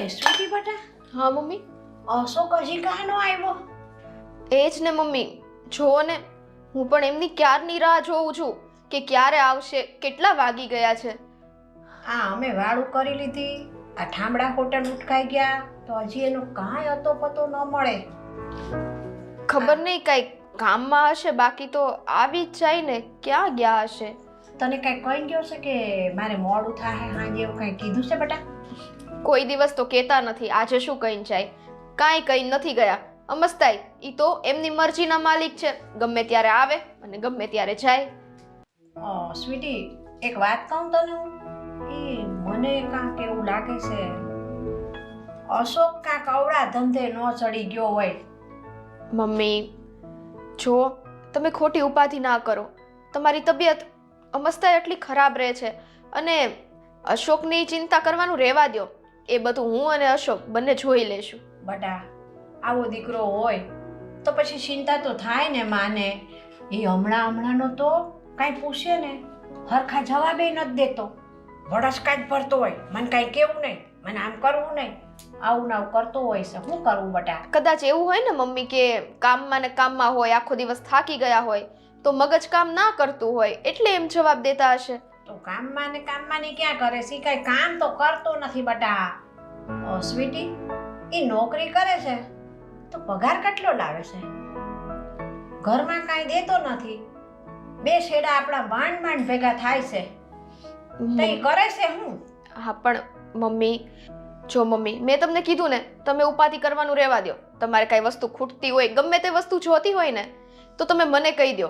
Sweetie બટા, હા mummy. Ashok હજી કાનો આવ્યો? એ જ ને મમ્મી, જુઓ ને, હું પણ એમની ક્યારની રાહ જોઉં છું કે ક્યારે આવશે. કેટલા વાગી ગયા છે. આ અમે વાળું કરી લીધી, આ ઠામડા હોટલ ઉઠકાઈ ગયા તો હજી એનો કાંઈ અતો પતો ન મળે. ખબર નહીં, કઈ કામમાં હશે, બાકી તો આવી જ જાય ને. ક્યાં ગયા હશે? તને કાંઈ કહી ગયો છે કે મારે મોડું થાય હાંજે એવું કાંઈ કીધું છે બટા? કોઈ દિવસ તો કહેતા નથી. આજે શું કહીને જાય? કાંઈ કઈ નથી ગયા. અમસ્તાઈ, ઈ તો એમની મરજીના માલિક છે. ગમે ત્યારે આવે અને ગમે ત્યારે જાય. સ્વીટી, એક વાત કહું તને હું? મને કાંક એવું લાગે છે અશોક કાંક અવળા ધંધે ન ચડી ગયો હોય. મમ્મી જો, તમે ખોટી ઉપાધિ ના કરો. તમારી તબિયત અમસ્તાઈ એટલી ખરાબ રહે છે અને અશોકની ચિંતા કરવાનું રહેવા દો. એ બધું હું અને અશોક બંને જોઈ લેશું. બટા, આવો દીકરો હોય તો પછી ચિંતા તો થાય ને માને. એ હમણાંનો તો કાંઈ પૂછે ને હરખા જવાબે નથી દેતો. વડસકા જ ભરતો હોય. મને કાંઈ કેવું નહીં, મને આમ કરવું નહીં, આવું ને આવું કરતો હોય છે. શું કરવું બટા? કદાચ એવું હોય ને મમ્મી કે કામમાં ને કામમાં હોય, આખો દિવસ થાકી ગયા હોય તો મગજ કામ ના કરતું હોય એટલે એમ જવાબ દેતા હશે. તો કામમાં ને ની ક્યાં કરે છે? કાંઈ કામ તો કરતો નથી બટા. સ્વીટી, એ નોકરી કરે છે તો પગાર કેટલો લાવે છે? ઘરમાં કાંઈ દેતો નથી. બે છેડા આપણા માંડ ભેગા થાય છે તો એ કરે છે હું? હા પણ મમ્મી, જો મમ્મી, મેં તમને કીધું ને, તમે ઉપાધિ કરવાનું રહેવા દો. તમારે કઈ વસ્તુ ખૂટતી હોય, ગમે તે વસ્તુ જોતી હોય ને, તો તમે મને કહી દો.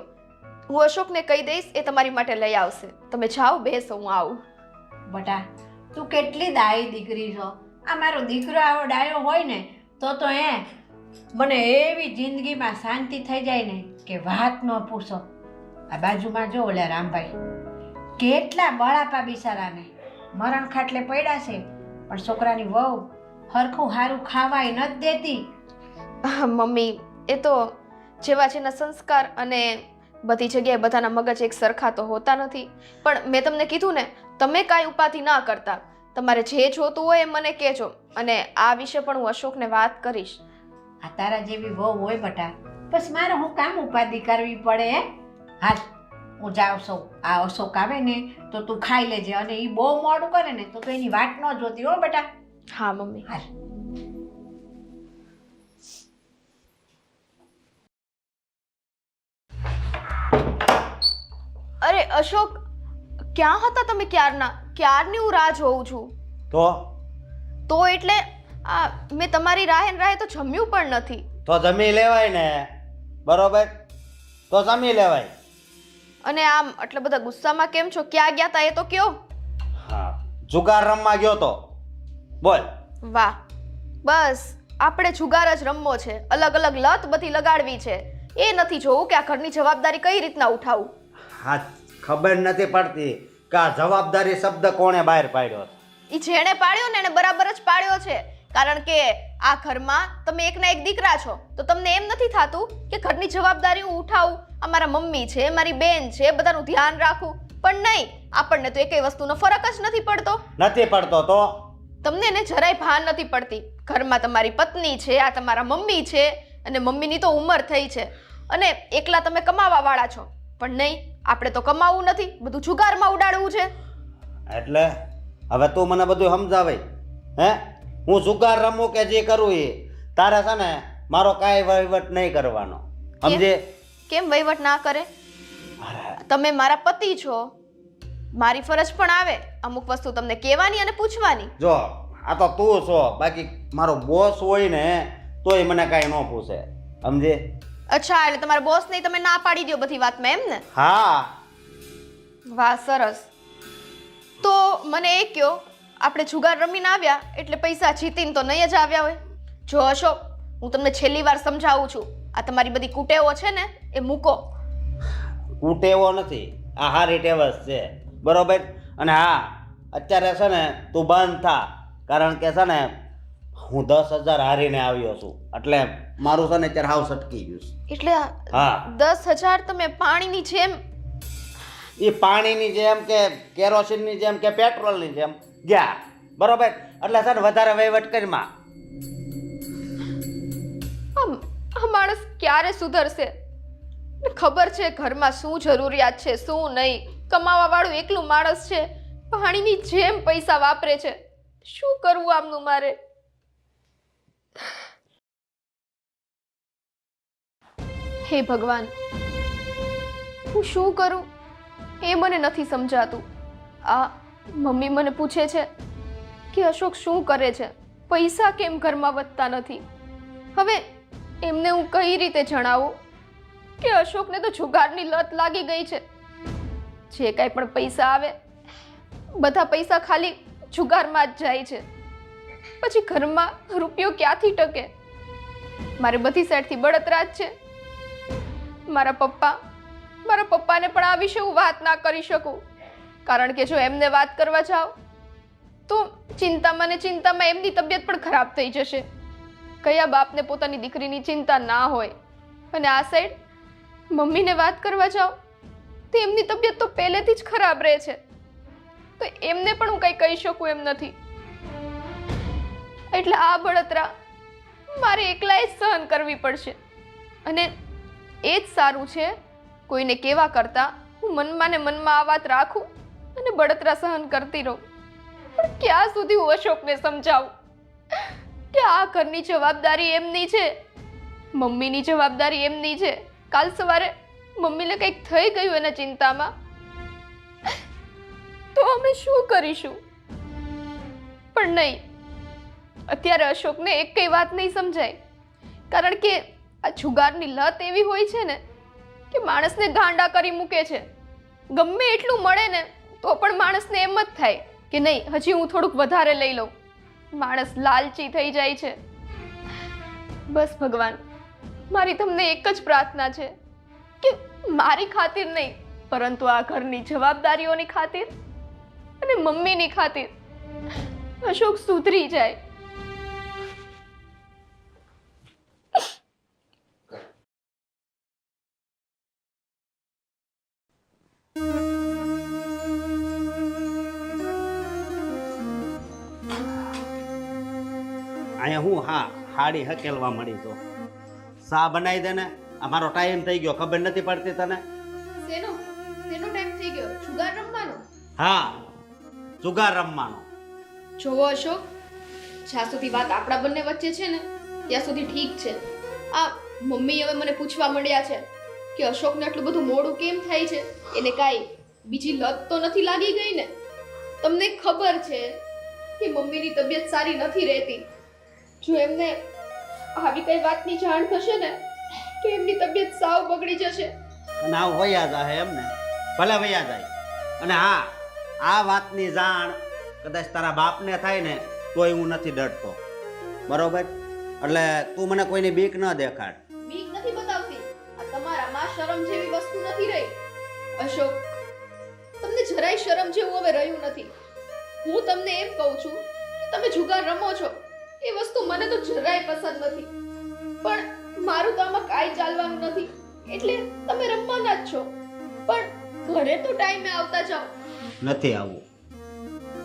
હું અશોકને કહી દઈશ, એ તમારી માટે લઈ આવશે. તમે જાઓ, બેસો, હું આવું. બટા, તું કેટલી દાઈ દીકરી છો. આ મારો દીકરો આવો ડાયો હોય ને તો મને એવી જિંદગીમાં શાંતિ થઈ જાય ને કે વાત ન પૂછો. આ બાજુમાં જો ઓલા રામભાઈ, કેટલા બળાપા બિચારાને મરણ ખાટલે પડ્યા છે, પણ છોકરાની વહુ હરખું હારું ખાવાય નથી દેતી. મમ્મી, એ તો જેવા જેના સંસ્કાર અને બધી જગ્યાએ બધાના મગજ એક સરખા તો હોતા નથી. પણ મેં તમને કીધું ને, તમે કાંઈ ઉપાધિ ના કરતા. તમારે જે જોતું હોય એ મને કહેજો અને આ વિશે પણ હું અશોકને વાત કરીશ. આ તારા જેવી વહુ હોય બટા, બસ મારે હું કામ ઉપાધિ કરવી પડે હે? હાલ હું જાઉં છું. આ અશોક આવે ને તો તું ખાઈ લેજે, અને એ બહુ મોડું કરે ને તો એની વાત ન જોતી હો બેટા. હા મમ્મી. હાલ. અરે અશોક, ક્યાં હતા તમે ક્યારની હું રાહ જોઉં છું. તો એટલે આ મેં તમારી રાહે તો જમ્યું પણ નથી. તો જમી લેવાય ને, બરોબર? તો જમી લેવાય. અને આમ આટલા બધા ગુસ્સામાં કેમ છો? ક્યાં ગયા તા એ તો કયો. હા, જુગાર રમવા ગયો તો. બોલ. વાહ, બસ આપણે જુગાર જ રમવો છે. અલગ અલગ લત બધી લગાડવી છે. એ નથી જોવું કે આ ઘરની જવાબદારી કઈ રીતના ઉઠાવું. હા, ખબર નથી પડતી કે આ જવાબદારી શબ્દ કોણે બહાર પાડ્યો. ઈ જેણે પાડ્યો ને એને બરાબર જ પાડ્યો છે. કારણ કે આ ઘરમાં તમે એકના એક દીકરા છો, તો તમને એમ નથી થાતું કે ઘરની જવાબદારી હું ઉઠાવું, અમારા મમ્મી છે, મારી બેન છે, બધાનું ધ્યાન રાખું. પણ નહીં, આપણને તો એકેય વસ્તુનો ફરક જ નથી પડતો. નથી પડતો તો તમને એને જરાય ભાન નથી પડતી. ઘરમાં તમારી પત્ની છે, આ તમારા મમ્મી છે, અને મમ્મીની તો ઉંમર થઈ છે, અને એકલા તમે કમાવા વાળા છો. પણ નહીં, આપણે તો કમાવું નથી, બધું જુગારમાં ઉડાડવું છે. એટલે હવે તું મને બધું સમજાવે હે? હું જુગાર રમું કે જે કરું એ તારે છે ને મારો કાંઈ વહીવટ નહીં કરવાનો, સમજે? કેમ વહીવટ ના કરે? તમે મારા પતિ છો, મારી ફરજ પણ આવે અમુક વસ્તુ તમને કહેવાની અને પૂછવાની. જો આ તો તું છો, બાકી મારો બોસ હોય ને તોય મને કાંઈ ન પૂછે, સમજે? અચ્છા, એટલે તમારા બોસ ને તમે ના પાડી દો બધી વાતમાં, એમ ને? હા. વાહ, સરસ. તો મને એ કહો, આપણે જુગાર રમીને આવ્યા એટલે પૈસા જીતીને તો નહીં જ આવ્યા હોય. જો અશોક, હું તમને છેલ્લી વાર સમજાવું છું, આ તમારી બધી કુટેવો છે ને એ મૂકો. કુટેવો નથી, આ હારી ટેવ જ છે, બરોબર? અને હા, અત્યારે છે ને તું બંધ થા, કારણ કે છે ને હું 10,000 હારીને આવ્યો છું, એટલે મારું છે ને અત્યારે હાવ સટકી ગયું છે. એટલે હા, 10,000 તમે પાણીની જેમ? એ પાણીની જેમ કે કેરોસીનની જેમ કે પેટ્રોલની જેમ ગયા, બરોબર? એટલે છે ને વધારે વહીવટ કરીમાં. આ માણસ ક્યારે સુધરશે? ખબર છે ઘરમાં શું જરૂરિયાત છે શું નહીં. કમાવા વાળું એકલું માણસ છે, પાણીની જેમ પૈસા વાપરે છે. શું કરવું આમનું મારે? હે ભગવાન, હું શું કરું એ મને નથી સમજાતું. આ મમ્મી મને પૂછે છે કે અશોક શું કરે છે, પૈસા કેમ ઘરમાં વધતા નથી. હવે એમને હું કઈ રીતે જણાવું કે અશોકને તો જુગારની લત લાગી ગઈ છે. જે કાંઈ પણ પૈસા આવે બધા પૈસા ખાલી જુગારમાં જ જાય છે. પછી ઘરમાં રૂપિયો ક્યાંથી ટકે? મારે બધી સાઈડથી બળતરા જ છે. મારા પપ્પાને પણ આ વિશે હું વાત ના કરી શકું, કારણ કે જો એમને વાત કરવા જાઉં તો ચિંતામાં એમની તબિયત પણ ખરાબ થઈ જશે. કયા બાપને પોતાની દીકરીની ચિંતા ના હોય? અને આ સાઈડ મમ્મીને વાત કરવા જાઉં તો એમની તબિયત તો પહેલેથી જ ખરાબ રહે છે, તો એમને પણ હું કંઈ કહી શકું એમ નથી. એટલે આ બળતરા મારે એકલાએ જ સહન કરવી પડશે. અને એ જ સારું છે, કોઈને કહેવા કરતાં હું મનમાં ને મનમાં આ વાત રાખું અને બળતરા સહન કરતી રહું. પણ ક્યાં સુધી હું અશોકને સમજાવું કે આ ઘરની જવાબદારી એમની છે, મમ્મીની જવાબદારી એમની છે. કાલ સવારે મમ્મીને કંઈક થઈ ગયું એના ચિંતામાં તો અમે શું કરીશું? પણ નહીં, અત્યારે અશોકને એક કઈ વાત નહીં સમજાય, કારણ કે આ જુગારની લત એવી હોય છે ને કે માણસને ગાંડા કરી મૂકે છે. ગમે એટલું મળે ને તો પણ માણસને એમ જ થાય કે નહીં, હજી હું થોડુંક વધારે લઈ લઉં. માણસ લાલચી થઈ જાય છે. બસ ભગવાન, મારી તમને એક જ પ્રાર્થના છે કે મારી ખાतिर નહીં, પરંતુ આ ઘરની જવાબદારીઓની ખાतिर અને મમ્મીની ખાतिर અશોક સુધરી જાય. અહીંયા હું હાડી હકેલવા મળી તો સા બનાવી દે ને. અમારો ટાઈમ થઈ ગયો, ખબર નથી પડતી તને? શેનો ટાઈમ થઈ ગયો? જુગાર રમવાનો? હા, જુગાર રમવાનો. જોવો અશોક, જ્યાં સુધી વાત આપણા બંને વચ્ચે છે ને ત્યાં સુધી ઠીક છે. આ મમ્મી હવે મને પૂછવા મળ્યા છે કે અશોકને આટલું બધું મોડું કેમ થાય છે, એને કાંઈ બીજી લત તો નથી લાગી ગઈ ને? તમને ખબર છે કે મમ્મીની તબિયત સારી નથી રહેતી. જો એમને આવી કઈ વાતની જાણ થશે ને તો એમની તબિયત સાવ બગડી જશે. અને આ વયા જાય એમને, ભલે વયા જાય. અને હા, આ વાતની જાણ કદાચ તારા બાપને થાય ને તોય હું નથી ડરતો, બરોબર? એટલે તું મને કોઈની બીક ન દેખાડ. બીક નથી બતાવતી, આ તમારામાં શરમ જેવી વસ્તુ નથી રહી. અશોક, તમને જરાય શરમ જેવું હવે રહ્યું નથી. હું તમને એમ કહું છું કે તમે જુગાર રમો છો, એ વસ્તુ મને તો જરાય પસંદ નથી, પણ મારું તો આમાં કાંઈ ચાલવાનું નથી, એટલે તમે રમવાના જ છો. પણ ઘરે તો ટાઈમે આવતા જાઓ. નથી આવવું,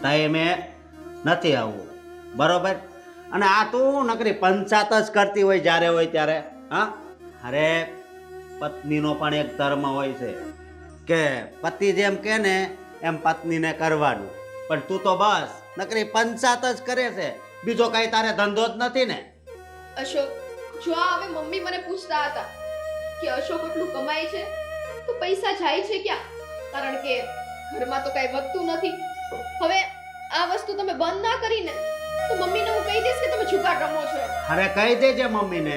ટાઈમે નથી આવવું, બરોબર? અને આ તું નકરી પંચાત જ કરતી હોય જ્યારે હોય ત્યારે. હા, અરે પત્નીનો પણ એક ધર્મ હોય છે કે પતિ જેમ કે ને એમ પત્નીને કરવાનું. પણ તું તો બસ નકરી પંચાત જ કરે છે, બીજો કઈ તારે ધંધો જ નથી ને. અશોક, જો આ હવે મમ્મી મને પૂછતા હતા કે અશોક એટલું કમાય છે તો પૈસા જાય છે ક્યાં, કારણ કે ઘરમાં તો કઈ વધતું નથી. હવે આ વસ્તુ તમે બંધ ના કરીને તો મમ્મીને હું કહી દઈશ કે તમે જુગાર રમો છો. અરે કહી દેજે મમ્મીને,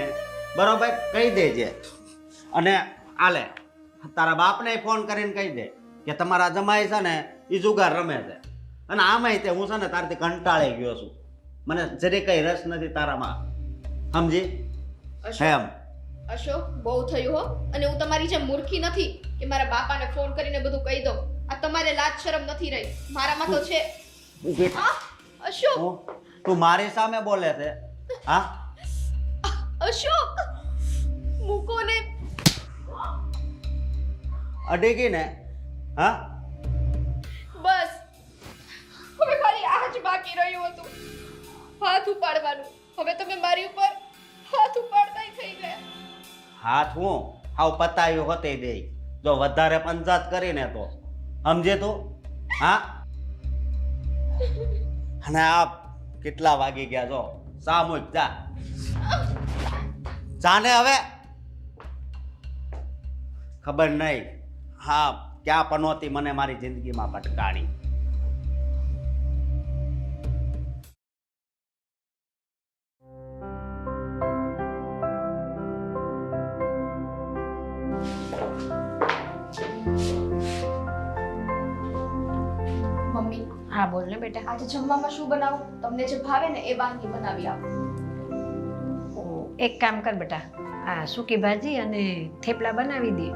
બરોબર? કહી દેજે. અને આલે તારા બાપને ફોન કરીને કહી દે કે તમારા જમાઈ છે ને એ જુગાર રમે છે. અને આમાંય તે હું છે ને તારથી કંટાળી ગયો છું, મને જરી કઈ રસ નથી તારામાં, સમજી? એમ અશોક, બહુ થયું હો. અને હું તમારી જેમ મૂર્ખી નથી કે મારા બાપાને ફોન કરીને બધું કહી દઉં. આ તમારે લાજ શરમ નથી રહી, મારામાં તો છે. અશોક, તું મારી સામે બોલે છે? હા અશોક, મૂકો ને. અડેગી ને? હા, બસ હવે ખાલી આ જ બાકી રહ્યું હતું. હાથ ઉપાડવાનું. હવે તમે મારી ઉપર હાથ ઉપાડતાય થઈ ગયા. હાથ હું હાવ પતાવ્યું હોતે દે, જો વધારે પંચાત કરીને તો સમજે તું. હા, અને આ કેટલા વાગી ગયા જો સામૂહિક જા જાને હવે ખબર નહીં હા ક્યાં પનોતી મને મારી જિંદગીમાં ભટકાણી. મમ્મી, હા બોલ ને બેટા. આજે જમવામાં શું બનાવું? તમને જે ભાવે ને એ વાનગી બનાવી આપો. એક કામ કર બેટા, આ સૂકી ભાજી અને થેપલા બનાવી દે.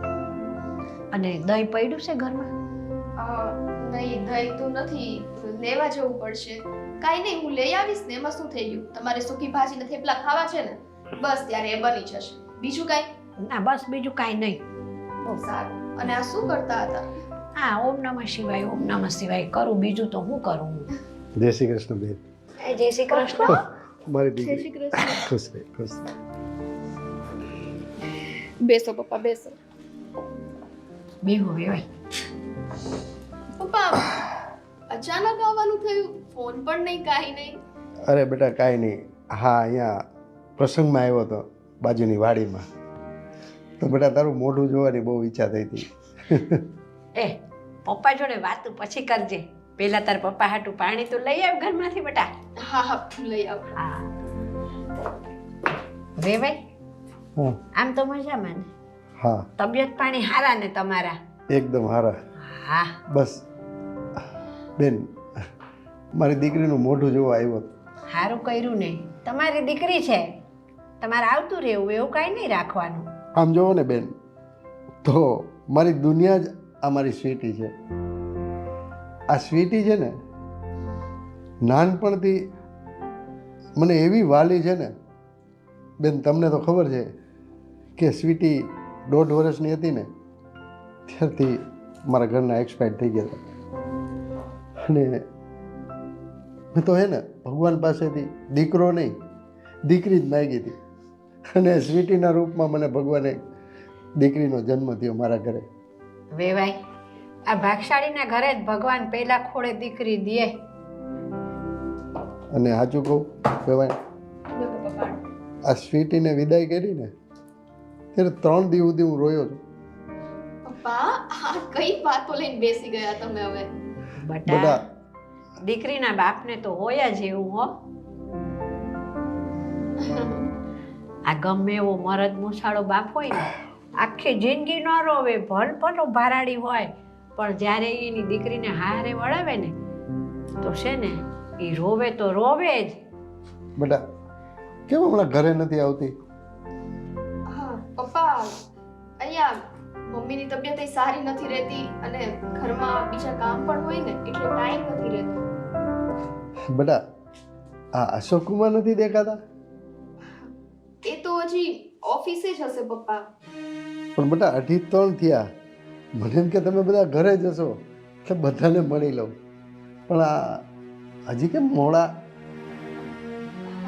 અને દહીં પડ્યું છે ઘરમાં? નહીં, દહીં તો નથી, લેવા જવું પડશે. કાંઈ નહીં, હું લઈ આવીશ ને. એમાં શું થઈ ગયું? તમારે સૂકી ભાજી ને થેપલા ખાવા છે ને, બસ ત્યારે એ બની જશે. બીજું કાંઈ? ના બસ બીજું કાંઈ નહીં. બહુ સારું. અને આ શું કરતા હતા? હા ઓમ નમઃ શિવાય, ઓમ નમઃ શિવાય કરું, બીજું તો હું કરું. જય શ્રી કૃષ્ણ બેન. જય શ્રી કૃષ્ણ. મારી જય દીકરી શ્રી કૃષ્ણ. ખુશ રહે, ખુશ રહે. બેસો પપ્પા, બેસો. બેહો બેવાય. પપ્પા, અચાનક આવવાનું થયું? ફોન પણ નહીં, કાંઈ નહીં. અરે બેટા કાંઈ નહીં, હા અહીંયા પ્રસંગમાં આવ્યો હતો બાજુની વાડીમાં, તો બેટા તારું મોઢું જોવાની બહુ ઈચ્છા થઈ હતી. એ પપ્પા જોડે વાત પછી કરજે. પેલા તાર પપ્પા હાટું પાણી તો લઈ આવ ઘરમાંથી બેટા. હા હા, લઈ આવો. હા વેવાય, હા આમ તો મજામાં ને? હા તબિયત પાણી હારા ને તમારા? એકદમ હારા. હા બસ બેન મારી દીકરીનું મોઢું જોવા આવ્યો હતો. સારું કર્યું ને. તમારી દીકરી છે, તમારે આવતું રહેવું, એવું કાંઈ નહીં રાખવાનું. આમ જોવો ને બેન તો મારી દુનિયા જ આ મારી સ્વીટી છે. આ સ્વીટી છે ને નાનપણથી મને એવી વાલી છે ને બેન, તમને તો ખબર છે કે સ્વીટી 1.5 વર્ષની હતી ને ત્યારથી મારા ઘરના એક્સપાયર થઈ ગયા હતા. અને મેં તો હે ને ભગવાન પાસેથી દીકરો નહીં દીકરી જ માગી હતી, અને સ્વીટીના રૂપમાં મને ભગવાને દીકરીનો જન્મ થયો મારા ઘરે. વેવાય, આ ભાગશાળીના ઘરે જ ભગવાન પહેલા ખોળે દીકરી દે. અને સાચું કહું કહેવાય, બોલો પપ્પા. આ સ્વીટીને વિદાય કરી ને ત્યારે 3 દિવસ સુધી હું રોયો છું. પપ્પા, આ કઈ વાતો લઈને બેસી ગયા તમે હવે? બટા બધા દીકરીના બાપને તો હોય જ એવું હો. આ ગમે એવો મરદ મૂછાળો બાપ હોય ને આખી જિંદગી ન રોવે, ભલો ભારાડી હોય, પણ જ્યારે એની દીકરીને હારે વળાવે ને તો છે ને એ રોવે તો રોવે જ. બેટા કેમ હમણાં ઘરે નથી આવતી? હા પપ્પા, અહીંયા મમ્મીની તબિયત એ સારી નથી રહેતી અને ઘરમાં બીજા કામ પણ હોય ને એટલે ટાઈમ નથી રહેતો. બેટા આ અશોક કુમાર નથી દેખાતા? એ તો હજી ઓફિસે જ હશે પપ્પા. પણ બેટા 2:30 થયા, મને એમ કે તમે બધા ઘરે જશો એટલે બધાને મળી લઉં, પણ આ હજી કેમ મોડા?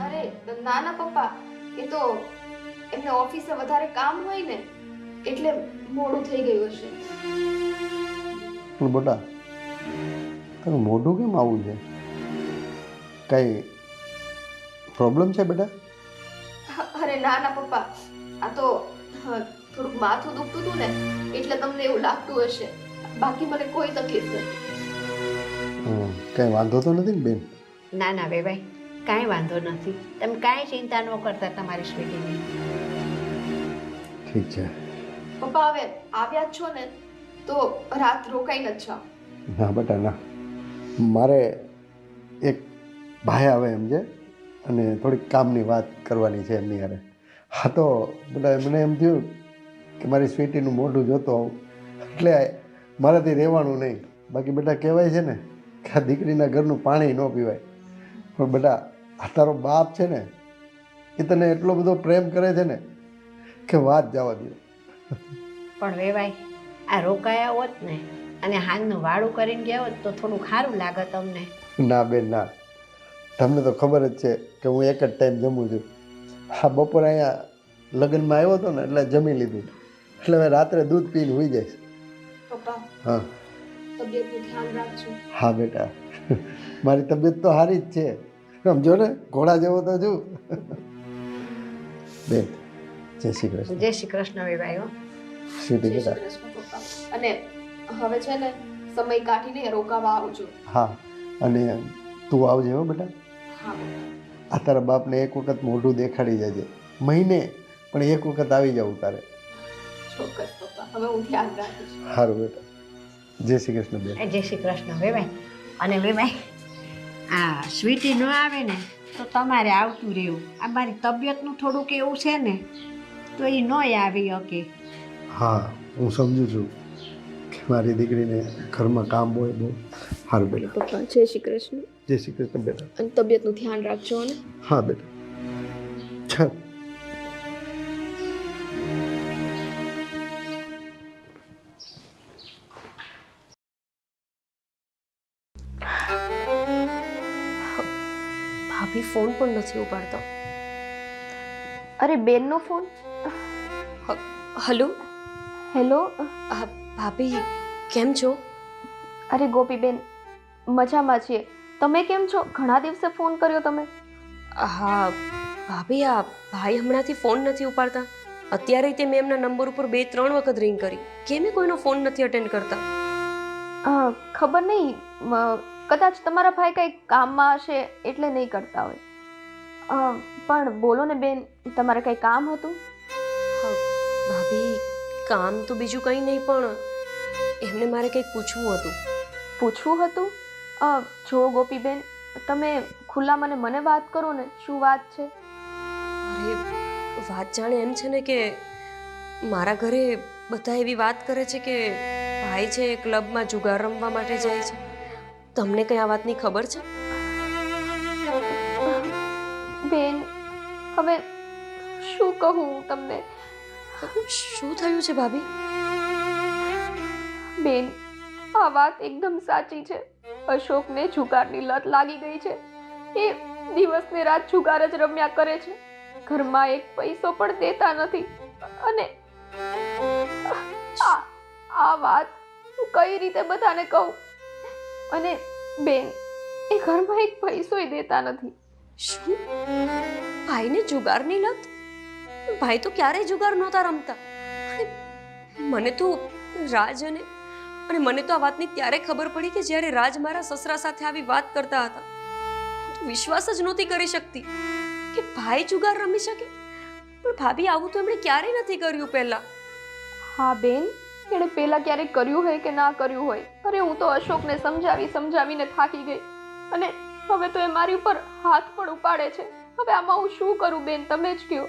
અરે ના ના પપ્પા, એ તો એમને ઓફિસે વધારે કામ હોય ને એટલે મોડું થઈ ગયું હશે. પણ બેટા તારું મોઢું કેમ આવું છે? કઈ પ્રોબ્લેમ છે બેટા? અરે ના ના પપ્પા, આ તો થોડુંક માથું દુખતું હતું ને એટલે તમને એવું લાગતું હશે, બાકી મને કોઈ તકલીફ નથી. કઈ વાંધો તો નથી ને બેન? ના ના વેવાય, કાંઈ વાંધો નથી. તમે કાંઈ ચિંતા ન કરતા તમારી સ્વીટીની. ઠીક છે. પપ્પા હવે આવ્યા જ છો ને તો રાત રોકાઈ ન જાઓ. ના બેટા ના, મારે એક ભાઈ આવે એમ છે અને થોડીક કામની વાત કરવાની છે એમની હારે. હા તો બેટા મને એમ થયું કે મારી સ્વીટીનું મોઢું જોતો આવું, એટલે મારાથી રહેવાનું નહીં. બાકી બેટા કહેવાય છે ને કે આ દીકરીના ઘરનું પાણી ન પીવાય, પણ બેટા આ તારો બાપ છે ને એ તને એટલો બધો પ્રેમ કરે છે ને કે વાત જવા દો. પણ વેવાય, આ રોકાયા હોત ને અને હાલનું વાળું કરીને ગયા હોત તો થોડું સારું લાગત અમને. ના બેન ના, તમને તો ખબર જ છે કે હું એક જ ટાઈમ જમું છું. હા, બપોરે અહીંયા લગ્નમાં આવ્યો હતો ને એટલે જમી લીધું, એટલે હવે રાત્રે દૂધ પીને હોઈ જઈશ. પપ્પા હા તબિયતનું ધ્યાન રાખજો. હા બેટા, મારી તબિયત તો સારી જ છે, સમજો ને, ઘોડા જેવો તો છું. બેન, જય શ્રી કૃષ્ણ. જય શ્રી કૃષ્ણ વિભાઈ હો. સ્વીટી જય બેટા. શ્રી કૃષ્ણ પપ્પા. અને હવે છે ને સમય કાઢીને રોકાવા આવજો. હા, અને તું આવજે હો બેટા. હા પપ્પા. આ તારા બાપને એક વખત મોઢું દેખાડી જજે, મહિને પણ એક વખત આવી જવું તારે. ચોક્કસ પપ્પા, હવે હું ધ્યાન રાખીશ. સારું બેટા, જય શ્રી કૃષ્ણ બેન. જય શ્રી કૃષ્ણ વિભાઈ. અને વિભાઈ, આ સ્વીટી ન આવે ને તો તમારે આવતું રહેવું. આ મારી તબિયતનું થોડુંક એવું છે ને તો એ ન આવી શકે. હા, હું સમજુ છું કે મારી દીકરીને ઘરમાં કામ હોય બહુ. સારું બેટા, પપ્પા જય શ્રી કૃષ્ણ. જય શ્રી કૃષ્ણ બેટા. અને તબિયતનું ધ્યાન રાખજો ને. હા બેટા, ચાલ. ભાભી ફોન પણ નથી ઉપાડતા. અરે બેનનો ફોન. હલો. હેલો. ભાભી કેમ છો? અરે ગોપીબેન, મજામાં છીએ. તમે કેમ છો? ઘણા દિવસે ફોન કર્યો તમે. હા ભાભી, આ ભાઈ હમણાંથી ફોન નથી ઉપાડતા. અત્યારે તે મેં એમના નંબર ઉપર 2-3 વખત રિંગ કરી. કેમે કોઈનો ફોન નથી અટેન્ડ કરતા? ખબર નહીં, કદાચ તમારા ભાઈ કંઈક કામમાં હશે એટલે નહીં કરતા હોય. પણ બોલો ને બેન, તમારે કંઈ કામ હતું? ભાભી કામ તો બીજું કંઈ નહીં, પણ એમને મારે કંઈક પૂછવું હતું. પૂછવું હતું? જો ગોપીબેન, તમે ખુલ્લા મને વાત કરો ને, શું વાત છે? અરે વાત જાણે એમ છે ને કે મારા ઘરે બધા એવી વાત કરે છે કે ભાઈ છે એ ક્લબમાં જુગાર રમવા માટે જાય છે. તમને કઈ આ વાતની ખબર છે? બેન, હવે શું કહું હું તમને? શું થયું છે ભાભી? બેન, આ વાત એકદમ સાચી છે. અશોકને જુગારની લત લાગી ગઈ છે. એ દિવસ ને રાત જુગાર જ રમ્યા કરે છે. ઘરમાં એક પૈસો પણ દેતા નથી. અને આ વાત હું કઈ રીતે બધાને કહું? અને બેન, એ ઘરમાં એક પૈસોય દેતા નથી. શું? ભાઈને જુગારની લત? ભાઈ તો ક્યારેય જુગાર નહોતા રમતા. અને મને તો રાજ અને મને તો આ વાતની ત્યારે ખબર પડી કે જ્યારે રાજ મારા સસરા સાથે આવી વાત કરતા હતા. હું તો વિશ્વાસ જ નહોતી કરી શકતી કે ભાઈ જુગાર રમી શકે. પણ ભાભી, આવું તો એમણે ક્યારેય નથી કર્યું પહેલા. હા બેન, એણે પહેલા ક્યારેક કર્યું હોય કે ના કર્યું હોય, અરે હું તો અશોકને સમજાવીને થાકી ગઈ. અને હવે તો એ મારી ઉપર હાથ પણ ઉપાડે છે. હવે આમાં હું શું કરું બેન, તમે જ કહો.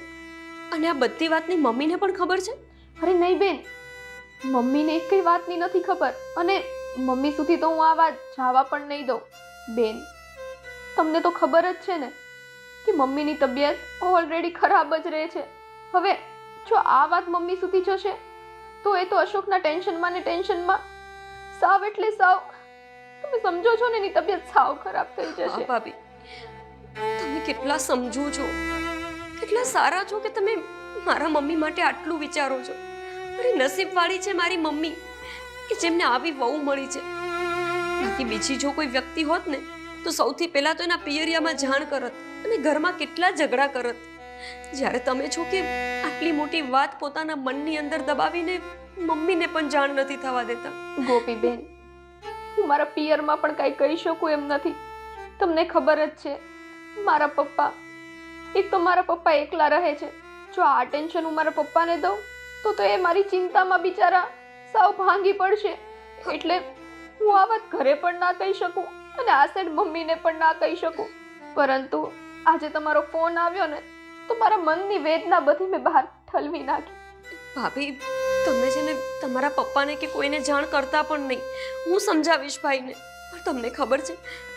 અને આ બધી વાતની મમ્મીને પણ ખબર છે? અરે નહીં બેન, મમ્મીને એક કઈ વાતની નથી ખબર. અને મમ્મી સુધી તો હું આ વાત જવા પણ નહીં દઉં. બેન, તમને તો ખબર જ છે ને કે મમ્મીની તબિયત ઓલરેડી ખરાબ જ રહે છે. હવે જો આ વાત મમ્મી સુધી જશે તો એ તો અશોકના ટેન્શનમાં સાવ એટલે સાવ, તમે સમજો છો ને, એની તબિયત સાવ ખરાબ થઈ જશે. ભાભી, તમે કેટલા સમજો છો, કેટલા સારા છો કે તમે મારા મમ્મી માટે આટલું વિચારો છો. અરે નસીબવાળી છે મારી મમ્મી કે જેમને આવી વહુ મળી છે. બાકી બીજી જો કોઈ વ્યક્તિ હોત ને તો સૌથી પહેલા તો એના પિયરિયામાં જાણ કરત અને ઘરમાં કેટલા ઝઘડા કરત. જ્યારે તમે છો કે આટલી મોટી વાત પોતાના મનની અંદર દબાવીને મમ્મીને પણ જાણ નથી થવા દેતા. ગોપીબેન, હું મારા પિયરમાં પણ કાંઈ કહી શકું એમ નથી. તમને ખબર જ છે, મારા પપ્પા, એક તો મારા પપ્પા એકલા રહે છે. જો આ ટેન્શન હું મારા પપ્પાને દઉં તો એ મારી ચિંતામાં બિચારા સાવ ભાંગી પડશે. એટલે હું આ વાત ઘરે પણ ના કહી શકું અને આ સાઈડ મમ્મીને પણ ના કહી શકું. પરંતુ આજે તમારો ફોન આવ્યો ને તો મારા મનની વેદના બધી મેં બહાર ઠલવી નાખી. ભાભી, તમે છે ને તમારા પપ્પાને કે કોઈને જાણ કરતા પણ નહીં. હું સમજાવીશ ભાઈને. પણ તમને ખબર છે,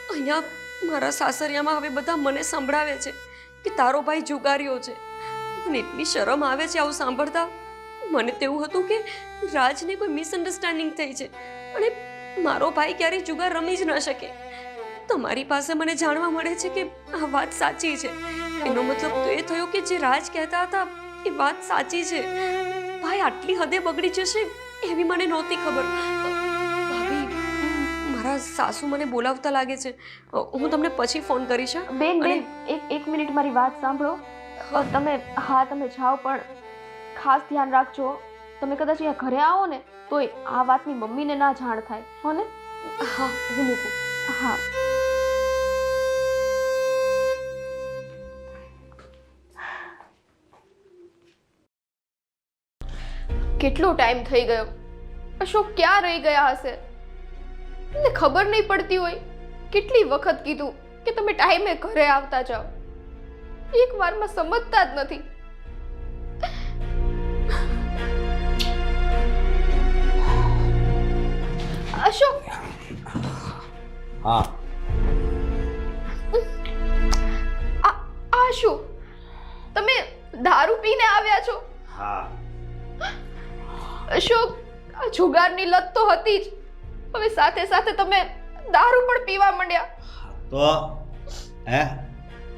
અહીંયા મારા સાસરિયામાં હવે બધા મને સંભળાવે છે કે તારો ભાઈ જુગારીઓ છે. મને એટલી શરમ આવે છે આવું સાંભળતા. મને તેવું હતું કે રાજને કોઈ મિસઅન્ડરસ્ટેન્ડિંગ થઈ છે અને મારો ભાઈ ક્યારેય જુગાર રમી જ ન શકે. તમારી પાસે મને જાણવા મળે છે કે આ વાત સાચી છે, એનો મતલબ તો એ થયો કે જે રાજ કહેતા હતા એ વાત સાચી છે. ભાઈ આટલી હદે બગડી જશે એવી મને નહોતી ખબર. ભાભી, મારા સાસુ મને બોલાવતા લાગે છે. હું તમને પછી ફોન કરીશ. હા? બેન અને- એક મિનિટ મારી વાત સાંભળો. તમે જાઓ પણ ખાસ ધ્યાન રાખજો. તમે કદાચ અહીંયા ઘરે આવો ને તોય આ વાતની મમ્મીને ના જાણ થાય, હો ને? હા, હું મૂકું. હા. કેટલો ટાઈમ થઈ ગયો? અશોક ક્યાં રહી ગયા હશે? મને ખબર નહીં પડતી હોય. કેટલી વખત કીધું કે તમે ટાઈમે ઘરે આવતા જાઓ, એક વારમાં સમજતા જ નથી. અશોક, હા આ શું? તમે દારૂ પીને આવ્યા છો? હા અશોક, આ જુગારની લત તો હતી જ, હવે સાથે સાથે તમે દારૂ પણ પીવા માંડ્યા. તો હે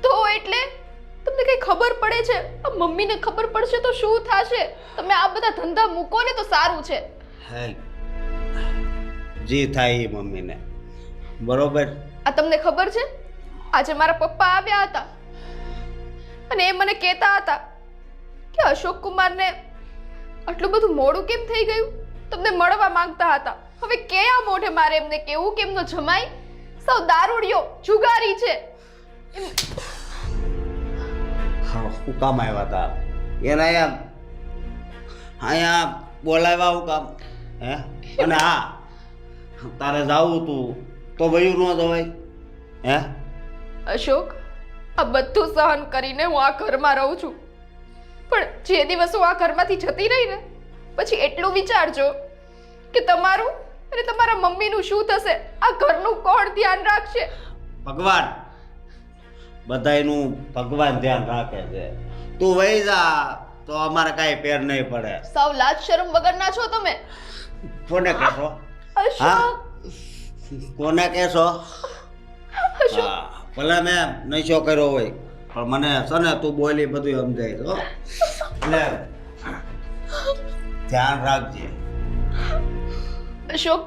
તો એટલે તમને કઈ ખબર પડે છે? આ મમ્મીને ખબર પડશે તો શું થશે? તમે આ બધા ધંધા મૂકો ને તો સારું છે. હે જી થાય એ મમ્મીને બરોબર. આ તમને ખબર છે, આજે મારા પપ્પા આવ્યા હતા અને એ મને કહેતા હતા કે અશોક કુમારને આટલું બધું મોડું કેમ થઈ ગયું, તમને મળવા માંગતા હતા. હવે કયા મોઢે મારે એમને કેવું કે એમનો જમાઈ સૌ દારૂડિયો જુગારી છે? હા હું કામ આવ્યા હતા એને અહીંયા બોલાવ્યા હું કામ હે? અને હા તારે જાવું તું તો ભયું ન જવાય હે? અશોક, આ બધું સહન કરીને હું આ ઘરમાં રહું છું, પણ જે દિવસ હું આ ઘરમાંથી જતી રહી ને પછી એટલું વિચારજો કે તમારું અને તમારા મમ્મીનું શું થશે? આ ઘરનું કોણ ધ્યાન રાખશે? ભગવાન બધાયનું ભગવાન ધ્યાન રાખે છે. તું વહી જા તો અમારે કાંઈ પેર નહીં પડે. સાવ લાજ શરમ વગરના છો તમે. કોને કહેશો? અશોક, કોને કહેશો? અશોક, હા ભલે મેં નશો કર્યો હોય પણ મને છે ને તું બોલી બધું સમજાય છો એટલે ધ્યાન રાખજે. અશોક,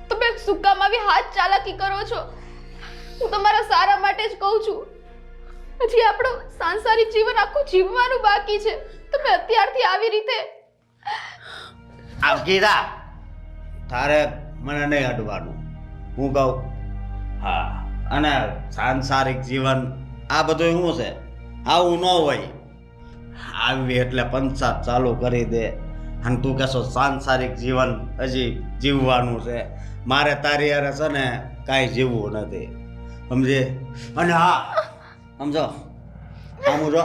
તમે શું કામ આવી હાથ ચાલાકી કરો છો? હું તમારા સારા માટે જ કહું છું. હજી આપણું સાંસારિક જીવન આખું જીવવાનું બાકી છે. તમે અત્યારથી આવી રીતે આવ ગીતા તારે મને નહીં અડવાનું હું કહું. હા અને સાંસારિક જીવન આ બધું શું છે? આવું ન હોય. આવી એટલે પંચાયત ચાલુ કરી દે અને તું કહેશો સાંસારિક જીવન હજી જીવવાનું છે. મારે તારી હારે છે ને કાંઈ જીવવું નથી સમજે. અને હા સમજો આમ જો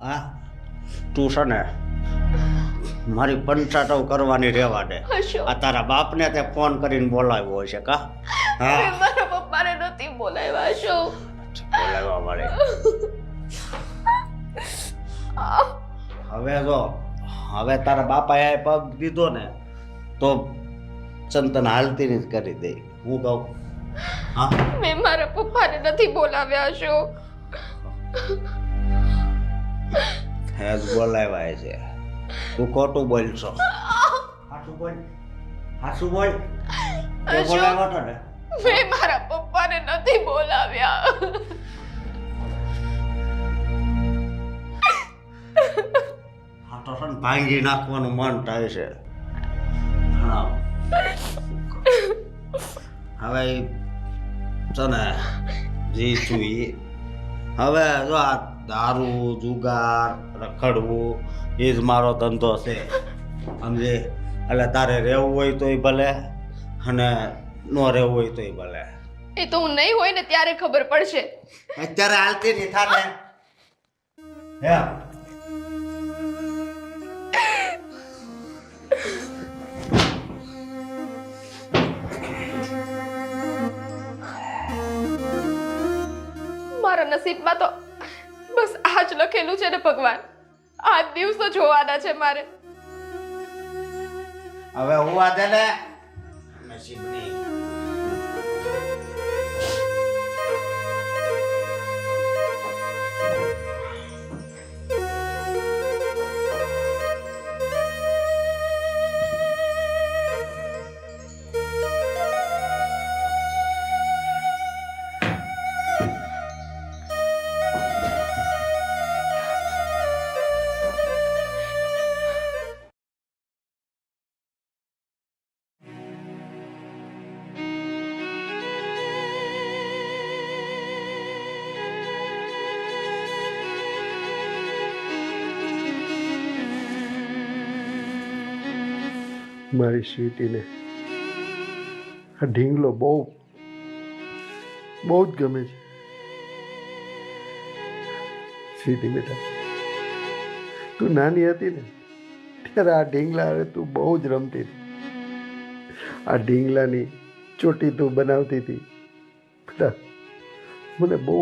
હા તું છે ને મારી પંચાયત કરવાની રહેવા દે. અશોક, આ તારા બાપને તે ફોન કરીને બોલાવ્યો હશે કા? મેં હા મારા પપ્પાને નથી બોલાવ્યા. અશોક, બોલાવવા મળે. હવે જો હવે તારા બાપાએ પગ દીધો ને તો ચંતન હાલતી જ કરી દે હું કહું. હા મેં મારા પપ્પાને નથી બોલાવ્યા. અશોક, હેજ બોલાવ્યા છે. તું ખોટું બોલશો. હાચું બોલ હાચું બોલ. તે અશોક, બોલાવ્યો હતો ને? મેં મારા પપ્પાને નથી બોલાવ્યા. હા તો છે ને ભાંગી નાખવાનું મન થાય છે. હા હવે ઈ છે ને જી છું ઈ હવે જો આ દારૂ જુગાર રખડવું એ જ મારો ધંધો છે સમજે. એટલે તારે રહેવું હોય તોય ભલે અને ન રહેવું હોય તોય ભલે. એ તો હું નહીં હોય ને ત્યારે ખબર પડશે. અત્યારે હાલતી નહીં થાને હે? મારા નસીબમાં તો બસ આ જ લખેલું છે ને ભગવાન. આ દિવસો જોવાના છે મારે. હવે હું આ દે ને નસીબની મારી સ્વીટીને આ ઢીંગલો બહુ બહુ જ ગમે છે. સ્વીટી બેટા, તું નાની હતી ને ત્યારે આ ઢીંગલા હારે તું બહુ જ રમતી હતી. આ ઢીંગલાની ચોટી તું બનાવતી હતી. બેટા મને બહુ